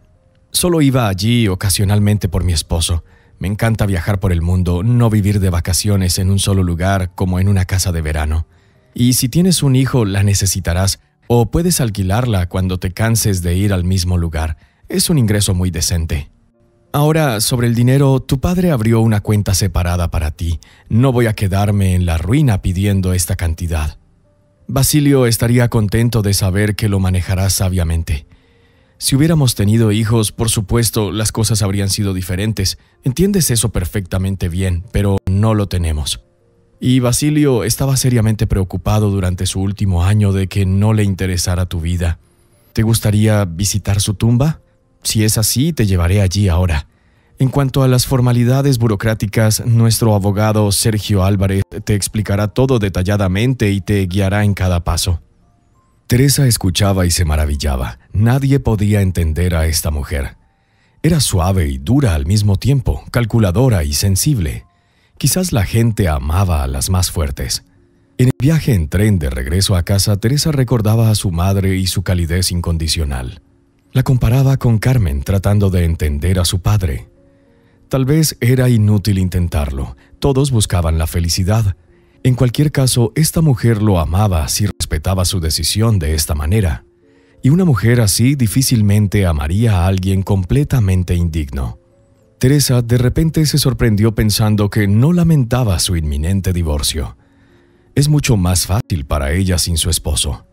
Solo iba allí ocasionalmente por mi esposo. Me encanta viajar por el mundo, no vivir de vacaciones en un solo lugar como en una casa de verano. Y si tienes un hijo, la necesitarás, o puedes alquilarla cuando te canses de ir al mismo lugar. Es un ingreso muy decente. Ahora, sobre el dinero, tu padre abrió una cuenta separada para ti. No voy a quedarme en la ruina pidiendo esta cantidad. Basilio estaría contento de saber que lo manejarás sabiamente. Si hubiéramos tenido hijos, por supuesto, las cosas habrían sido diferentes. Entiendes eso perfectamente bien, pero no lo tenemos. Y Basilio estaba seriamente preocupado durante su último año de que no le interesara tu vida. ¿Te gustaría visitar su tumba? Si es así, te llevaré allí ahora. En cuanto a las formalidades burocráticas, nuestro abogado Sergio Álvarez te explicará todo detalladamente y te guiará en cada paso. Teresa escuchaba y se maravillaba. Nadie podía entender a esta mujer. Era suave y dura al mismo tiempo, calculadora y sensible. Quizás la gente amaba a las más fuertes. En el viaje en tren de regreso a casa, Teresa recordaba a su madre y su calidez incondicional. La comparaba con Carmen, tratando de entender a su padre. Tal vez era inútil intentarlo. Todos buscaban la felicidad. En cualquier caso, esta mujer lo amaba si respetaba su decisión de esta manera. Y una mujer así difícilmente amaría a alguien completamente indigno. Teresa de repente se sorprendió pensando que no lamentaba su inminente divorcio. Es mucho más fácil para ella sin su esposo.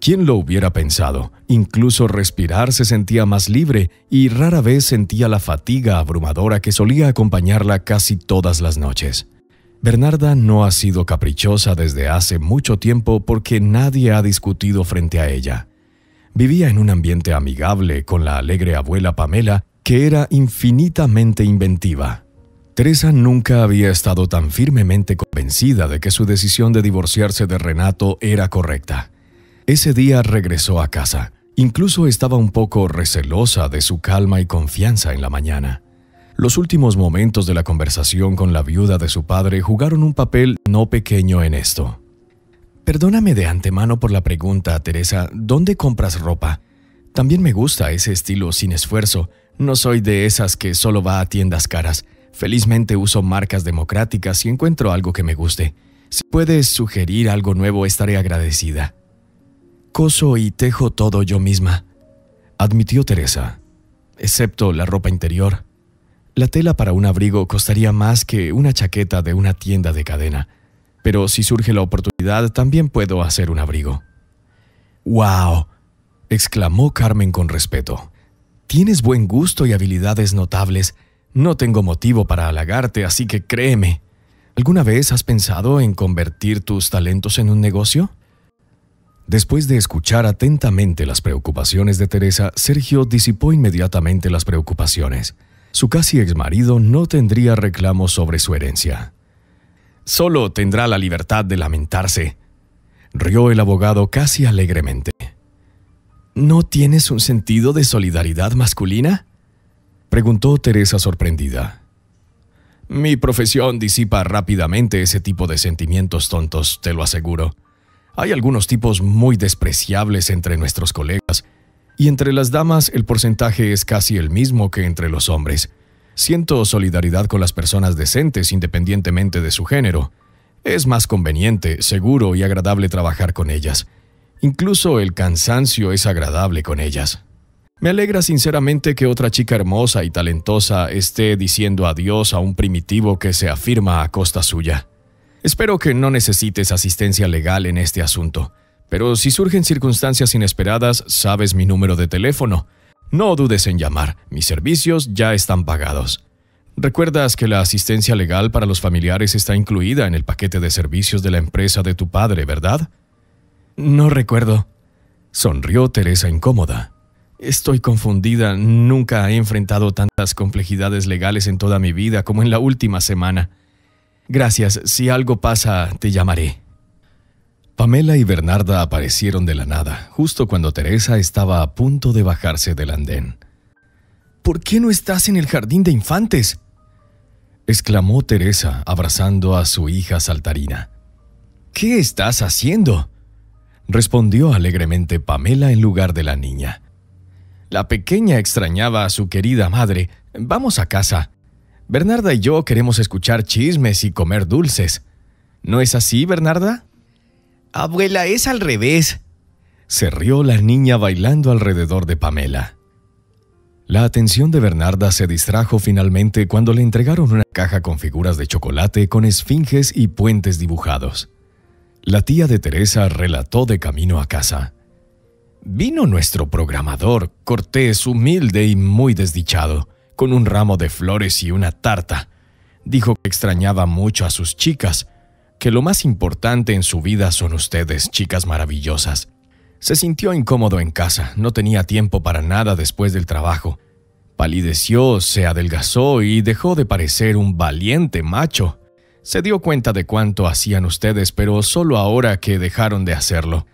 ¿Quién lo hubiera pensado? Incluso respirar se sentía más libre y rara vez sentía la fatiga abrumadora que solía acompañarla casi todas las noches. Bernarda no ha sido caprichosa desde hace mucho tiempo porque nadie ha discutido frente a ella. Vivía en un ambiente amigable con la alegre abuela Pamela, que era infinitamente inventiva. Teresa nunca había estado tan firmemente convencida de que su decisión de divorciarse de Renato era correcta. Ese día regresó a casa. Incluso estaba un poco recelosa de su calma y confianza en la mañana. Los últimos momentos de la conversación con la viuda de su padre jugaron un papel no pequeño en esto. Perdóname de antemano por la pregunta, Teresa. ¿Dónde compras ropa? También me gusta ese estilo sin esfuerzo. No soy de esas que solo va a tiendas caras. Felizmente uso marcas democráticas y encuentro algo que me guste. Si puedes sugerir algo nuevo, estaré agradecida. Coso y tejo todo yo misma, admitió Teresa, excepto la ropa interior. La tela para un abrigo costaría más que una chaqueta de una tienda de cadena, pero si surge la oportunidad, también puedo hacer un abrigo. ¡Wow!, exclamó Carmen con respeto. Tienes buen gusto y habilidades notables. No tengo motivo para halagarte, así que créeme. ¿Alguna vez has pensado en convertir tus talentos en un negocio? Después de escuchar atentamente las preocupaciones de Teresa, Sergio disipó inmediatamente las preocupaciones. Su casi exmarido no tendría reclamos sobre su herencia. Solo tendrá la libertad de lamentarse, rió el abogado casi alegremente. ¿No tienes un sentido de solidaridad masculina?, preguntó Teresa sorprendida. Mi profesión disipa rápidamente ese tipo de sentimientos tontos, te lo aseguro. Hay algunos tipos muy despreciables entre nuestros colegas, y entre las damas el porcentaje es casi el mismo que entre los hombres. Siento solidaridad con las personas decentes independientemente de su género. Es más conveniente, seguro y agradable trabajar con ellas. Incluso el cansancio es agradable con ellas. Me alegra sinceramente que otra chica hermosa y talentosa esté diciendo adiós a un primitivo que se afirma a costa suya. Espero que no necesites asistencia legal en este asunto, pero si surgen circunstancias inesperadas, sabes mi número de teléfono. No dudes en llamar, mis servicios ya están pagados. ¿Recuerdas que la asistencia legal para los familiares está incluida en el paquete de servicios de la empresa de tu padre, verdad? No recuerdo. Sonrió Teresa incómoda. Estoy confundida, nunca he enfrentado tantas complejidades legales en toda mi vida como en la última semana. Gracias, si algo pasa, te llamaré. Pamela y Bernarda aparecieron de la nada, justo cuando Teresa estaba a punto de bajarse del andén. «¿Por qué no estás en el jardín de infantes?», exclamó Teresa, abrazando a su hija saltarina. «¿Qué estás haciendo?», respondió alegremente Pamela en lugar de la niña. «La pequeña extrañaba a su querida madre. Vamos a casa. Bernarda y yo queremos escuchar chismes y comer dulces. ¿No es así, Bernarda?». «Abuela, es al revés», se rió la niña bailando alrededor de Pamela. La atención de Bernarda se distrajo finalmente cuando le entregaron una caja con figuras de chocolate con esfinges y puentes dibujados. La tía de Teresa relató de camino a casa. «Vino nuestro programador, cortés, humilde y muy desdichado, con un ramo de flores y una tarta. Dijo que extrañaba mucho a sus chicas, que lo más importante en su vida son ustedes, chicas maravillosas. Se sintió incómodo en casa, no tenía tiempo para nada después del trabajo. Palideció, se adelgazó y dejó de parecer un valiente macho. Se dio cuenta de cuánto hacían ustedes, pero solo ahora que dejaron de hacerlo.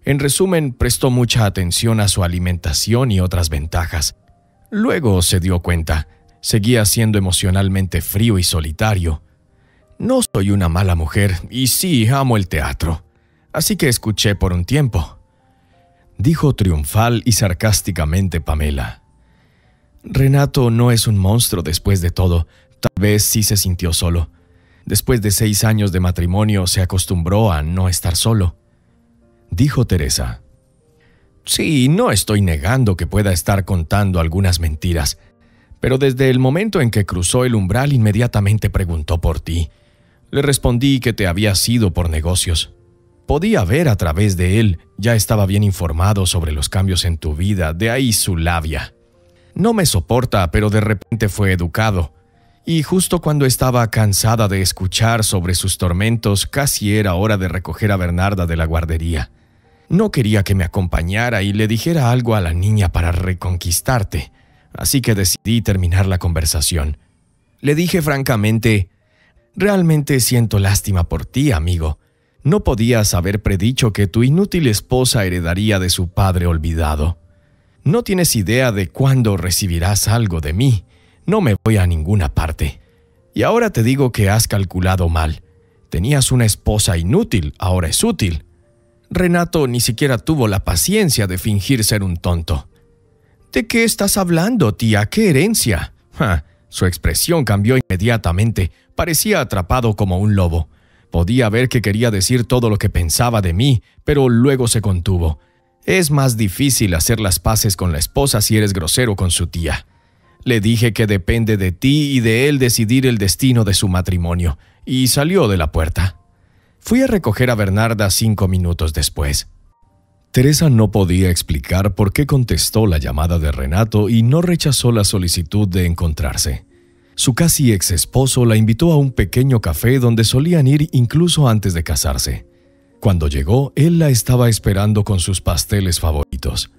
En resumen, prestó mucha atención a su alimentación y otras ventajas. Luego se dio cuenta, seguía siendo emocionalmente frío y solitario. No soy una mala mujer y sí amo el teatro, así que escuché por un tiempo», dijo triunfal y sarcásticamente Pamela. «Renato no es un monstruo después de todo. Tal vez sí se sintió solo. Después de 6 años de matrimonio se acostumbró a no estar solo», dijo Teresa. «Sí, no estoy negando que pueda estar contando algunas mentiras, pero desde el momento en que cruzó el umbral inmediatamente preguntó por ti. Le respondí que te habías ido por negocios. Podía ver a través de él, ya estaba bien informado sobre los cambios en tu vida, de ahí su labia. No me soporta, pero de repente fue educado. Y justo cuando estaba cansada de escuchar sobre sus tormentos, casi era hora de recoger a Bernarda de la guardería. No quería que me acompañara y le dijera algo a la niña para reconquistarte, así que decidí terminar la conversación. Le dije francamente, realmente siento lástima por ti, amigo. No podías haber predicho que tu inútil esposa heredaría de su padre olvidado. No tienes idea de cuándo recibirás algo de mí. No me voy a ninguna parte. Y ahora te digo que has calculado mal. Tenías una esposa inútil, ahora es útil. Renato ni siquiera tuvo la paciencia de fingir ser un tonto». «¿De qué estás hablando, tía? ¿Qué herencia?». Su expresión cambió inmediatamente. Parecía atrapado como un lobo. Podía ver que quería decir todo lo que pensaba de mí, pero luego se contuvo. Es más difícil hacer las paces con la esposa si eres grosero con su tía. Le dije que depende de ti y de él decidir el destino de su matrimonio, y salió de la puerta. Fui a recoger a Bernarda 5 minutos después. Teresa no podía explicar por qué contestó la llamada de Renato y no rechazó la solicitud de encontrarse. Su casi ex esposo la invitó a un pequeño café donde solían ir incluso antes de casarse. Cuando llegó, él la estaba esperando con sus pasteles favoritos.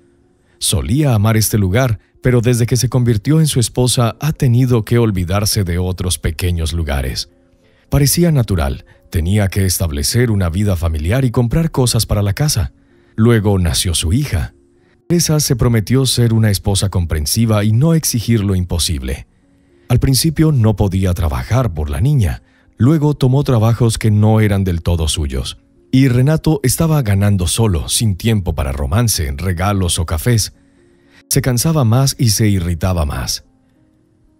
Solía amar este lugar, pero desde que se convirtió en su esposa ha tenido que olvidarse de otros pequeños lugares. Parecía natural, tenía que establecer una vida familiar y comprar cosas para la casa. Luego nació su hija. Teresa se prometió ser una esposa comprensiva y no exigir lo imposible. Al principio no podía trabajar por la niña, luego tomó trabajos que no eran del todo suyos. Y Renato estaba ganando solo, sin tiempo para romance, regalos o cafés. Se cansaba más y se irritaba más.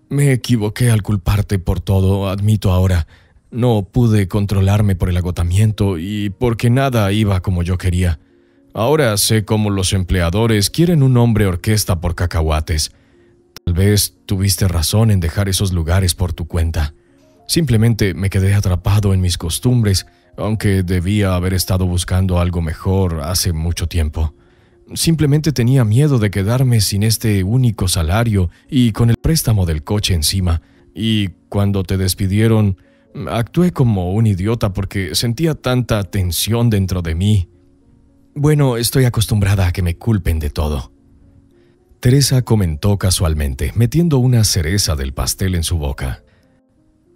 «Me equivoqué al culparte por todo, admito ahora. No pude controlarme por el agotamiento y porque nada iba como yo quería. Ahora sé cómo los empleadores quieren un hombre orquesta por cacahuates. Tal vez tuviste razón en dejar esos lugares por tu cuenta. Simplemente me quedé atrapado en mis costumbres, aunque debía haber estado buscando algo mejor hace mucho tiempo. Simplemente tenía miedo de quedarme sin este único salario y con el préstamo del coche encima. Y cuando te despidieron, actué como un idiota porque sentía tanta tensión dentro de mí. Bueno, estoy acostumbrada a que me culpen de todo». Teresa comentó casualmente, metiendo una cereza del pastel en su boca.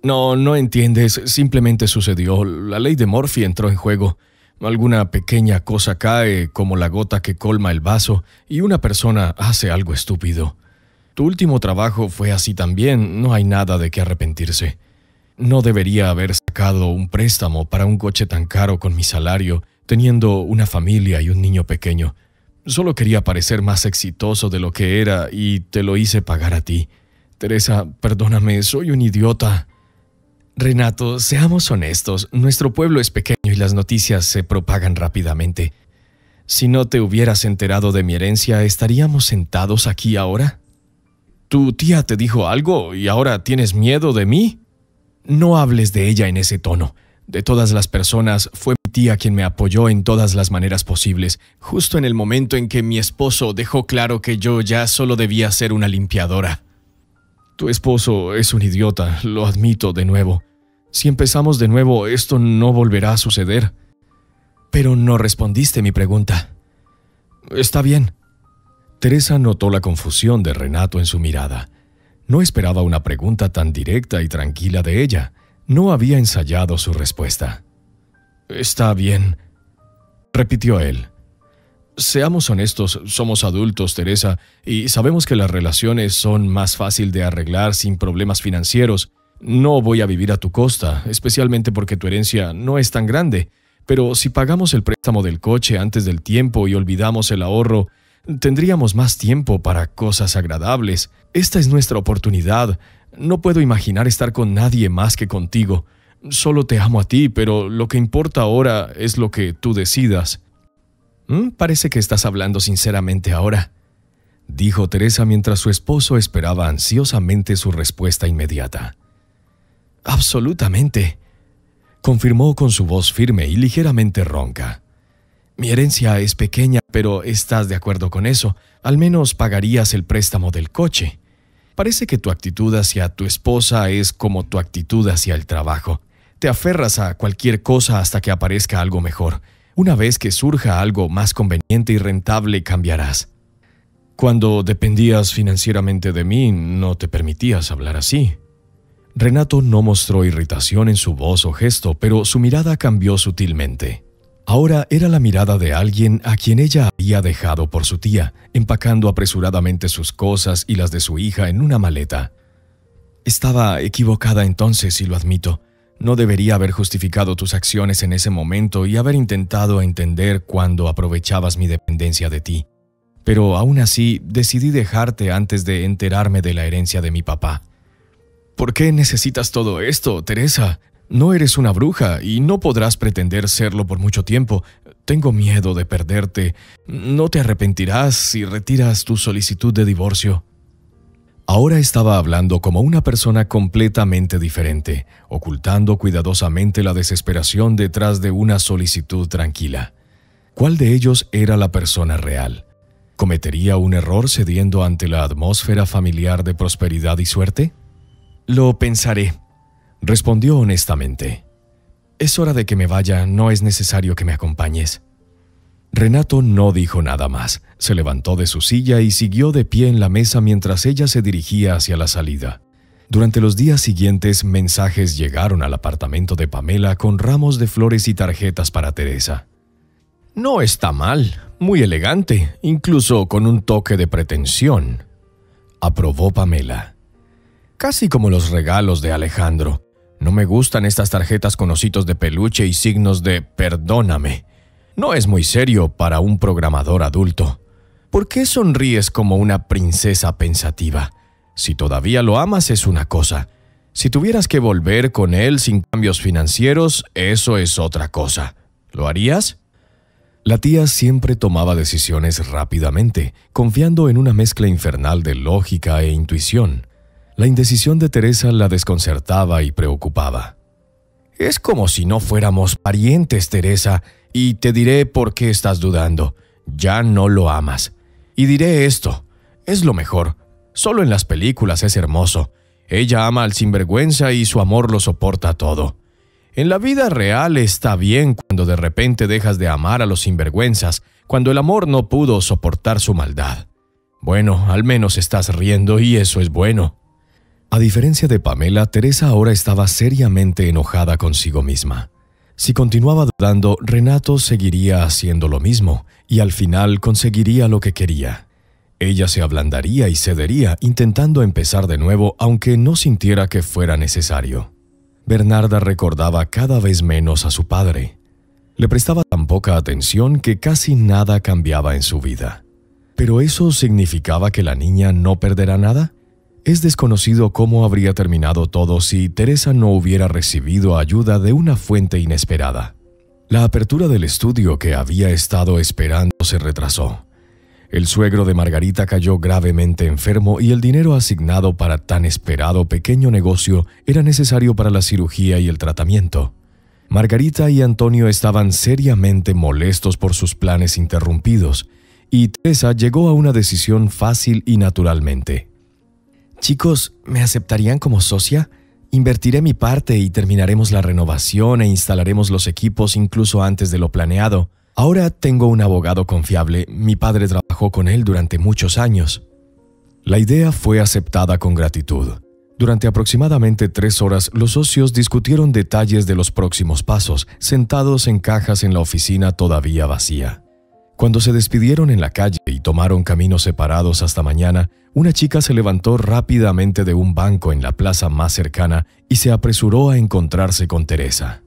«No entiendes, simplemente sucedió. La ley de Murphy entró en juego. Alguna pequeña cosa cae como la gota que colma el vaso y una persona hace algo estúpido. Tu último trabajo fue así también, no hay nada de qué arrepentirse. No debería haber sacado un préstamo para un coche tan caro con mi salario, teniendo una familia y un niño pequeño. Solo quería parecer más exitoso de lo que era y te lo hice pagar a ti. Teresa, perdóname, soy un idiota. Renato, seamos honestos, nuestro pueblo es pequeño y las noticias se propagan rápidamente. Si no te hubieras enterado de mi herencia, ¿estaríamos sentados aquí ahora? ¿Tu tía te dijo algo y ahora tienes miedo de mí? No hables de ella en ese tono. De todas las personas, fue mi tía quien me apoyó en todas las maneras posibles, justo en el momento en que mi esposo dejó claro que yo ya solo debía ser una limpiadora. Tu esposo es un idiota, lo admito de nuevo. Si empezamos de nuevo, esto no volverá a suceder. Pero no respondiste mi pregunta. Está bien. Teresa notó la confusión de Renato en su mirada. No esperaba una pregunta tan directa y tranquila de ella. No había ensayado su respuesta. Está bien, repitió él. Seamos honestos, somos adultos, Teresa, y sabemos que las relaciones son más fácil de arreglar sin problemas financieros. No voy a vivir a tu costa, especialmente porque tu herencia no es tan grande, pero si pagamos el préstamo del coche antes del tiempo y olvidamos el ahorro, tendríamos más tiempo para cosas agradables. Esta es nuestra oportunidad. No puedo imaginar estar con nadie más que contigo. Solo te amo a ti, pero lo que importa ahora es lo que tú decidas. Parece que estás hablando sinceramente ahora, dijo Teresa mientras su esposo esperaba ansiosamente su respuesta inmediata. Absolutamente, confirmó con su voz firme y ligeramente ronca. Mi herencia es pequeña, pero ¿estás de acuerdo con eso? Al menos pagarías el préstamo del coche. Parece que tu actitud hacia tu esposa es como tu actitud hacia el trabajo. Te aferras a cualquier cosa hasta que aparezca algo mejor. Una vez que surja algo más conveniente y rentable, cambiarás. Cuando dependías financieramente de mí, no te permitías hablar así. Renato no mostró irritación en su voz o gesto, pero su mirada cambió sutilmente. Ahora era la mirada de alguien a quien ella había dejado por su tía, empacando apresuradamente sus cosas y las de su hija en una maleta. Estaba equivocada entonces, y lo admito. No debería haber justificado tus acciones en ese momento y haber intentado entender cuándo aprovechabas mi dependencia de ti. Pero aún así, decidí dejarte antes de enterarme de la herencia de mi papá. ¿Por qué necesitas todo esto, Teresa? No eres una bruja y no podrás pretender serlo por mucho tiempo. Tengo miedo de perderte. ¿No te arrepentirás si retiras tu solicitud de divorcio? Ahora estaba hablando como una persona completamente diferente, ocultando cuidadosamente la desesperación detrás de una solicitud tranquila. ¿Cuál de ellos era la persona real? ¿Cometería un error cediendo ante la atmósfera familiar de prosperidad y suerte? Lo pensaré, respondió honestamente. Es hora de que me vaya, no es necesario que me acompañes. Renato no dijo nada más. Se levantó de su silla y siguió de pie en la mesa mientras ella se dirigía hacia la salida. Durante los días siguientes, mensajes llegaron al apartamento de Pamela con ramos de flores y tarjetas para Teresa. No está mal, muy elegante, incluso con un toque de pretensión, aprobó Pamela. Casi como los regalos de Alejandro. No me gustan estas tarjetas con ositos de peluche y signos de perdóname. No es muy serio para un programador adulto. ¿Por qué sonríes como una princesa pensativa? Si todavía lo amas es una cosa. Si tuvieras que volver con él sin cambios financieros, eso es otra cosa. ¿Lo harías? La tía siempre tomaba decisiones rápidamente, confiando en una mezcla infernal de lógica e intuición. La indecisión de Teresa la desconcertaba y preocupaba. Es como si no fuéramos parientes, Teresa, y te diré por qué estás dudando. Ya no lo amas. Y diré esto, es lo mejor. Solo en las películas es hermoso. Ella ama al sinvergüenza y su amor lo soporta todo. En la vida real está bien cuando de repente dejas de amar a los sinvergüenzas, cuando el amor no pudo soportar su maldad. Bueno, al menos estás riendo y eso es bueno. A diferencia de Pamela, Teresa ahora estaba seriamente enojada consigo misma. Si continuaba dudando, Renato seguiría haciendo lo mismo y al final conseguiría lo que quería. Ella se ablandaría y cedería, intentando empezar de nuevo aunque no sintiera que fuera necesario. Bernarda recordaba cada vez menos a su padre. Le prestaba tan poca atención que casi nada cambiaba en su vida. ¿Pero eso significaba que la niña no perderá nada? Es desconocido cómo habría terminado todo si Teresa no hubiera recibido ayuda de una fuente inesperada. La apertura del estudio que había estado esperando se retrasó. El suegro de Margarita cayó gravemente enfermo y el dinero asignado para tan esperado pequeño negocio era necesario para la cirugía y el tratamiento. Margarita y Antonio estaban seriamente molestos por sus planes interrumpidos, y Teresa llegó a una decisión fácil y naturalmente. «Chicos, ¿me aceptarían como socia? Invertiré mi parte y terminaremos la renovación e instalaremos los equipos incluso antes de lo planeado. Ahora tengo un abogado confiable, mi padre trabajó con él durante muchos años». La idea fue aceptada con gratitud. Durante aproximadamente 3 horas, los socios discutieron detalles de los próximos pasos, sentados en cajas en la oficina todavía vacía. Cuando se despidieron en la calle y tomaron caminos separados hasta mañana, una chica se levantó rápidamente de un banco en la plaza más cercana y se apresuró a encontrarse con Teresa.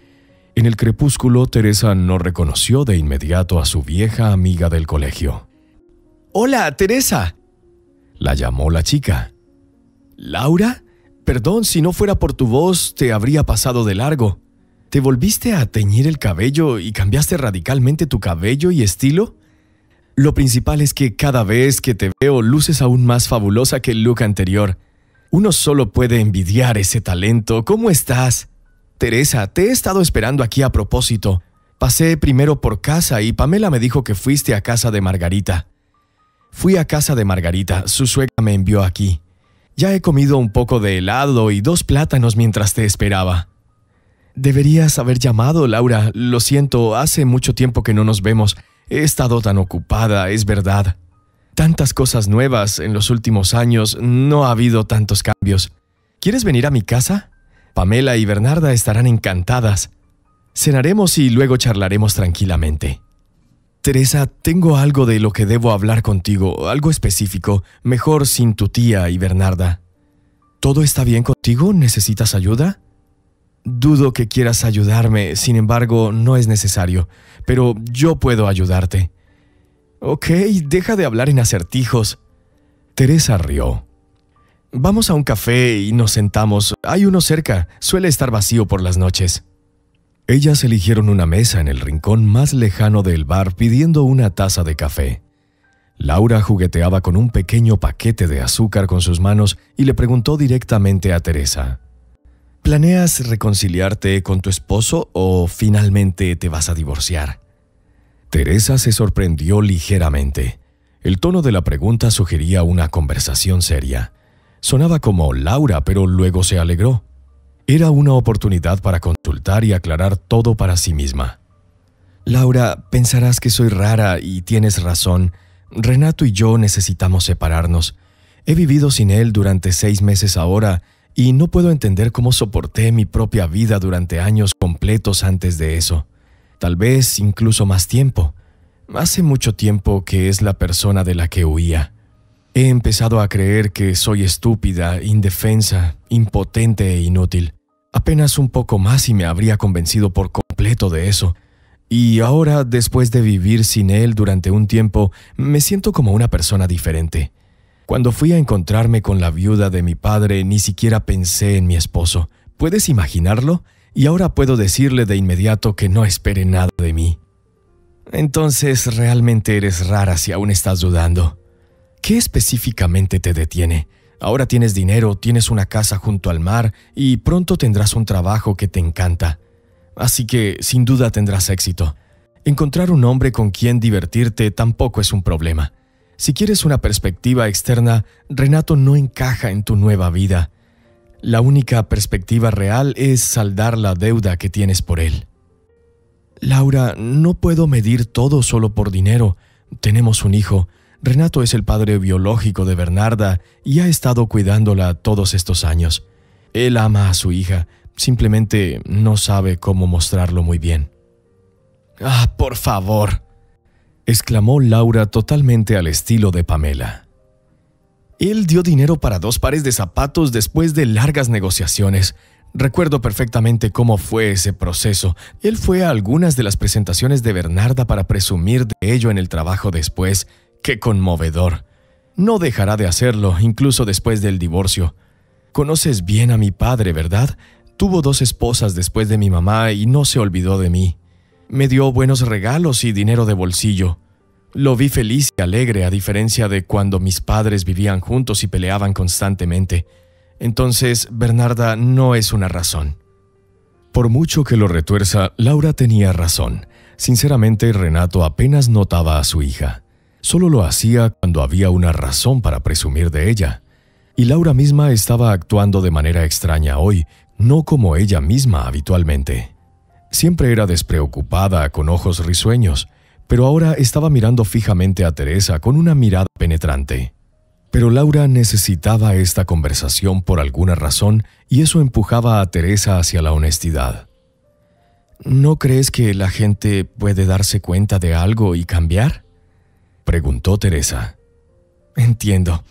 En el crepúsculo, Teresa no reconoció de inmediato a su vieja amiga del colegio. «¡Hola, Teresa!», la llamó la chica. «¿Laura? Perdón, si no fuera por tu voz, te habría pasado de largo. ¿Te volviste a teñir el cabello y cambiaste radicalmente tu cabello y estilo? Lo principal es que cada vez que te veo luces aún más fabulosa que el look anterior. Uno solo puede envidiar ese talento. ¿Cómo estás? Teresa, te he estado esperando aquí a propósito. Pasé primero por casa y Pamela me dijo que fuiste a casa de Margarita. Fui a casa de Margarita, su suegra me envió aquí. Ya he comido un poco de helado y 2 plátanos mientras te esperaba. Deberías haber llamado, Laura. Lo siento, hace mucho tiempo que no nos vemos. He estado tan ocupada, es verdad. Tantas cosas nuevas en los últimos años, no ha habido tantos cambios. ¿Quieres venir a mi casa? Pamela y Bernarda estarán encantadas. Cenaremos y luego charlaremos tranquilamente. Teresa, tengo algo de lo que debo hablar contigo, algo específico, mejor sin tu tía y Bernarda. ¿Todo está bien contigo? ¿Necesitas ayuda? Dudo que quieras ayudarme, sin embargo, no es necesario, pero yo puedo ayudarte. Ok, deja de hablar en acertijos. Teresa rió. Vamos a un café y nos sentamos. Hay uno cerca, suele estar vacío por las noches. Ellas eligieron una mesa en el rincón más lejano del bar pidiendo una taza de café. Laura jugueteaba con un pequeño paquete de azúcar con sus manos y le preguntó directamente a Teresa. ¿Planeas reconciliarte con tu esposo o finalmente te vas a divorciar? Teresa se sorprendió ligeramente. El tono de la pregunta sugería una conversación seria. Sonaba como Laura, pero luego se alegró. Era una oportunidad para consultar y aclarar todo para sí misma. Laura, pensarás que soy rara y tienes razón. Renato y yo necesitamos separarnos. He vivido sin él durante 6 meses ahora y no puedo entender cómo soporté mi propia vida durante años completos antes de eso. Tal vez incluso más tiempo. Hace mucho tiempo que es la persona de la que huía. He empezado a creer que soy estúpida, indefensa, impotente e inútil. Apenas un poco más y me habría convencido por completo de eso. Y ahora, después de vivir sin él durante un tiempo, me siento como una persona diferente. Cuando fui a encontrarme con la viuda de mi padre, ni siquiera pensé en mi esposo. ¿Puedes imaginarlo? Y ahora puedo decirle de inmediato que no espere nada de mí. Entonces, realmente eres rara si aún estás dudando. ¿Qué específicamente te detiene? Ahora tienes dinero, tienes una casa junto al mar y pronto tendrás un trabajo que te encanta. Así que, sin duda tendrás éxito. Encontrar un hombre con quien divertirte tampoco es un problema. Si quieres una perspectiva externa, Renato no encaja en tu nueva vida. La única perspectiva real es saldar la deuda que tienes por él. Laura, no puedo medir todo solo por dinero. Tenemos un hijo. Renato es el padre biológico de Bernarda y ha estado cuidándola todos estos años. Él ama a su hija, Simplemente no sabe cómo mostrarlo muy bien. «¡Ah, por favor!», exclamó Laura totalmente al estilo de Pamela. Él dio dinero para 2 pares de zapatos después de largas negociaciones. Recuerdo perfectamente cómo fue ese proceso. Él fue a algunas de las presentaciones de Bernarda para presumir de ello en el trabajo después. ¡Qué conmovedor! No dejará de hacerlo, incluso después del divorcio. Conoces bien a mi padre, ¿verdad? Tuvo 2 esposas después de mi mamá y no se olvidó de mí. Me dio buenos regalos y dinero de bolsillo. Lo vi feliz y alegre, a diferencia de cuando mis padres vivían juntos y peleaban constantemente. Entonces, Bernarda no es una razón. Por mucho que lo retuerza, Laura tenía razón. Sinceramente, Renato apenas notaba a su hija. Solo lo hacía cuando había una razón para presumir de ella. Y Laura misma estaba actuando de manera extraña hoy, no como ella misma habitualmente. Siempre era despreocupada, con ojos risueños, pero ahora estaba mirando fijamente a Teresa con una mirada penetrante. Pero Laura necesitaba esta conversación por alguna razón y eso empujaba a Teresa hacia la honestidad. ¿No crees que la gente puede darse cuenta de algo y cambiar?, preguntó Teresa. «Entiendo»,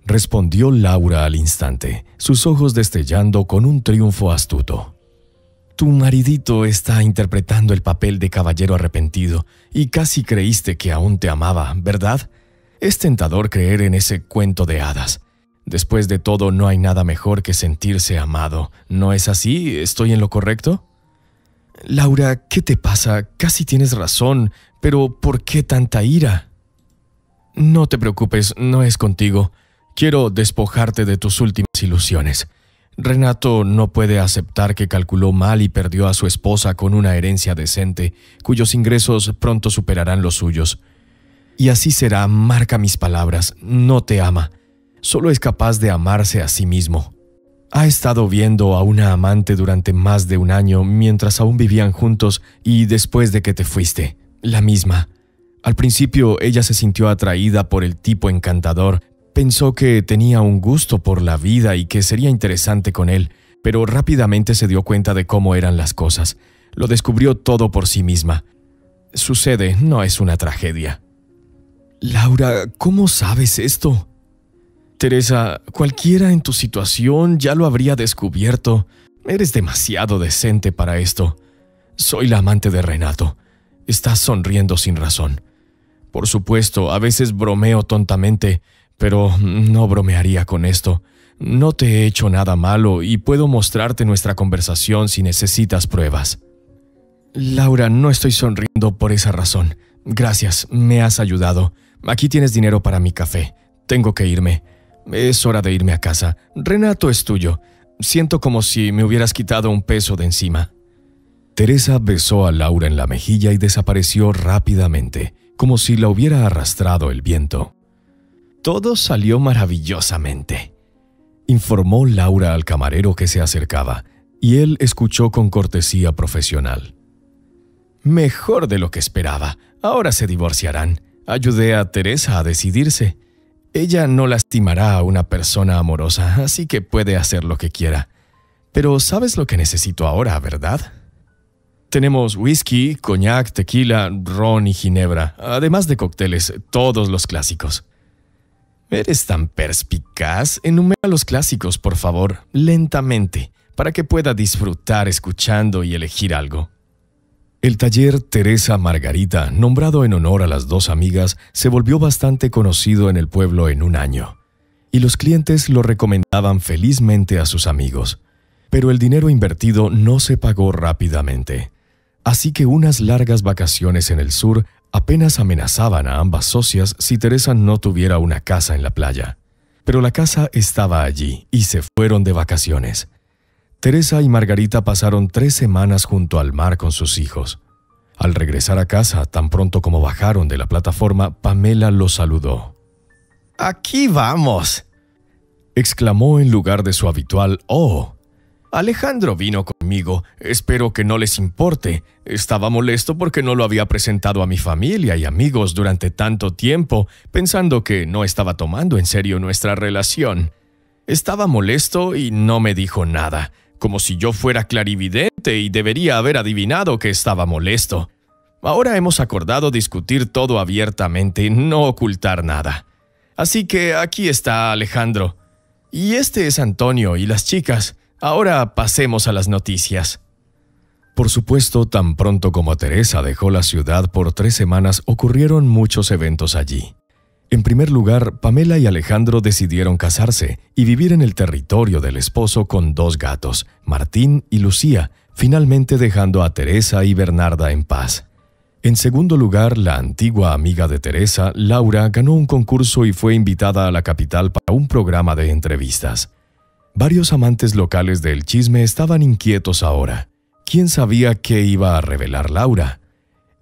respondió Laura al instante, sus ojos destellando con un triunfo astuto. Tu maridito está interpretando el papel de caballero arrepentido y casi creíste que aún te amaba, ¿verdad? Es tentador creer en ese cuento de hadas. Después de todo, no hay nada mejor que sentirse amado. ¿No es así? ¿Estoy en lo correcto? Laura, ¿qué te pasa? Casi tienes razón, pero ¿por qué tanta ira? No te preocupes, no es contigo. Quiero despojarte de tus últimas ilusiones. Renato no puede aceptar que calculó mal y perdió a su esposa con una herencia decente, cuyos ingresos pronto superarán los suyos. Y así será, marca mis palabras, no te ama. Solo es capaz de amarse a sí mismo. Ha estado viendo a una amante durante más de 1 año mientras aún vivían juntos y después de que te fuiste, la misma. Al principio ella se sintió atraída por el tipo encantador. Pensó que tenía un gusto por la vida y que sería interesante con él, pero rápidamente se dio cuenta de cómo eran las cosas. Lo descubrió todo por sí misma. Sucede, no es una tragedia. Laura, ¿cómo sabes esto? Teresa, cualquiera en tu situación ya lo habría descubierto. Eres demasiado decente para esto. Soy la amante de Renato. Estás sonriendo sin razón. Por supuesto, a veces bromeo tontamente, pero no bromearía con esto. No te he hecho nada malo y puedo mostrarte nuestra conversación si necesitas pruebas. Laura, no estoy sonriendo por esa razón. Gracias, me has ayudado. Aquí tienes dinero para mi café. Tengo que irme. Es hora de irme a casa. Renato es tuyo. Siento como si me hubieras quitado un peso de encima. Teresa besó a Laura en la mejilla y desapareció rápidamente, como si la hubiera arrastrado el viento. Todo salió maravillosamente, informó Laura al camarero que se acercaba, y él escuchó con cortesía profesional. Mejor de lo que esperaba. Ahora se divorciarán. Ayudé a Teresa a decidirse. Ella no lastimará a una persona amorosa, así que puede hacer lo que quiera. Pero ¿sabes lo que necesito ahora, verdad? Tenemos whisky, coñac, tequila, ron y ginebra, además de cócteles, todos los clásicos. Eres tan perspicaz. Enumera los clásicos, por favor, lentamente, para que pueda disfrutar escuchando y elegir algo. El taller Teresa Margarita, nombrado en honor a las 2 amigas, se volvió bastante conocido en el pueblo en 1 año, y los clientes lo recomendaban felizmente a sus amigos. Pero el dinero invertido no se pagó rápidamente, así que unas largas vacaciones en el sur apenas amenazaban a ambas socias si Teresa no tuviera una casa en la playa. Pero la casa estaba allí y se fueron de vacaciones. Teresa y Margarita pasaron 3 semanas junto al mar con sus hijos. Al regresar a casa, tan pronto como bajaron de la plataforma, Pamela los saludó. «¡Aquí vamos!», exclamó en lugar de su habitual «Oh». Alejandro vino conmigo. Espero que no les importe. Estaba molesto porque no lo había presentado a mi familia y amigos durante tanto tiempo, pensando que no estaba tomando en serio nuestra relación. Estaba molesto y no me dijo nada. como si yo fuera clarividente y debería haber adivinado que estaba molesto. Ahora hemos acordado discutir todo abiertamente, no ocultar nada. Así que aquí está Alejandro. Y este es Antonio y las chicas. Ahora pasemos a las noticias. Por supuesto, tan pronto como Teresa dejó la ciudad por 3 semanas, ocurrieron muchos eventos allí. En primer lugar, Pamela y Alejandro decidieron casarse y vivir en el territorio del esposo con 2 gatos, Martín y Lucía, finalmente dejando a Teresa y Bernarda en paz. En segundo lugar, la antigua amiga de Teresa, Laura, ganó un concurso y fue invitada a la capital para un programa de entrevistas. Varios amantes locales del chisme estaban inquietos ahora. ¿Quién sabía qué iba a revelar Laura?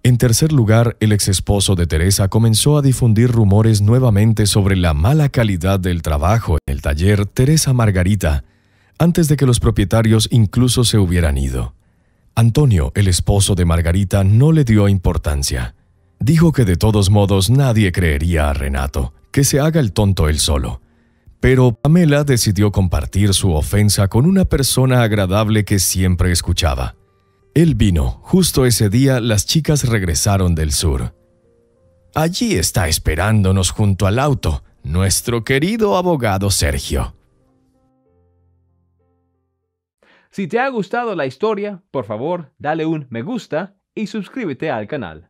En tercer lugar, el exesposo de Teresa comenzó a difundir rumores nuevamente sobre la mala calidad del trabajo en el taller Teresa Margarita, antes de que los propietarios incluso se hubieran ido. Antonio, el esposo de Margarita, no le dio importancia. Dijo que de todos modos nadie creería a Renato, que se haga el tonto él solo. Pero Pamela decidió compartir su ofensa con una persona agradable que siempre escuchaba. Él vino. Justo ese día las chicas regresaron del sur. Allí está esperándonos junto al auto, nuestro querido abogado Sergio. Si te ha gustado la historia, por favor, dale un me gusta y suscríbete al canal.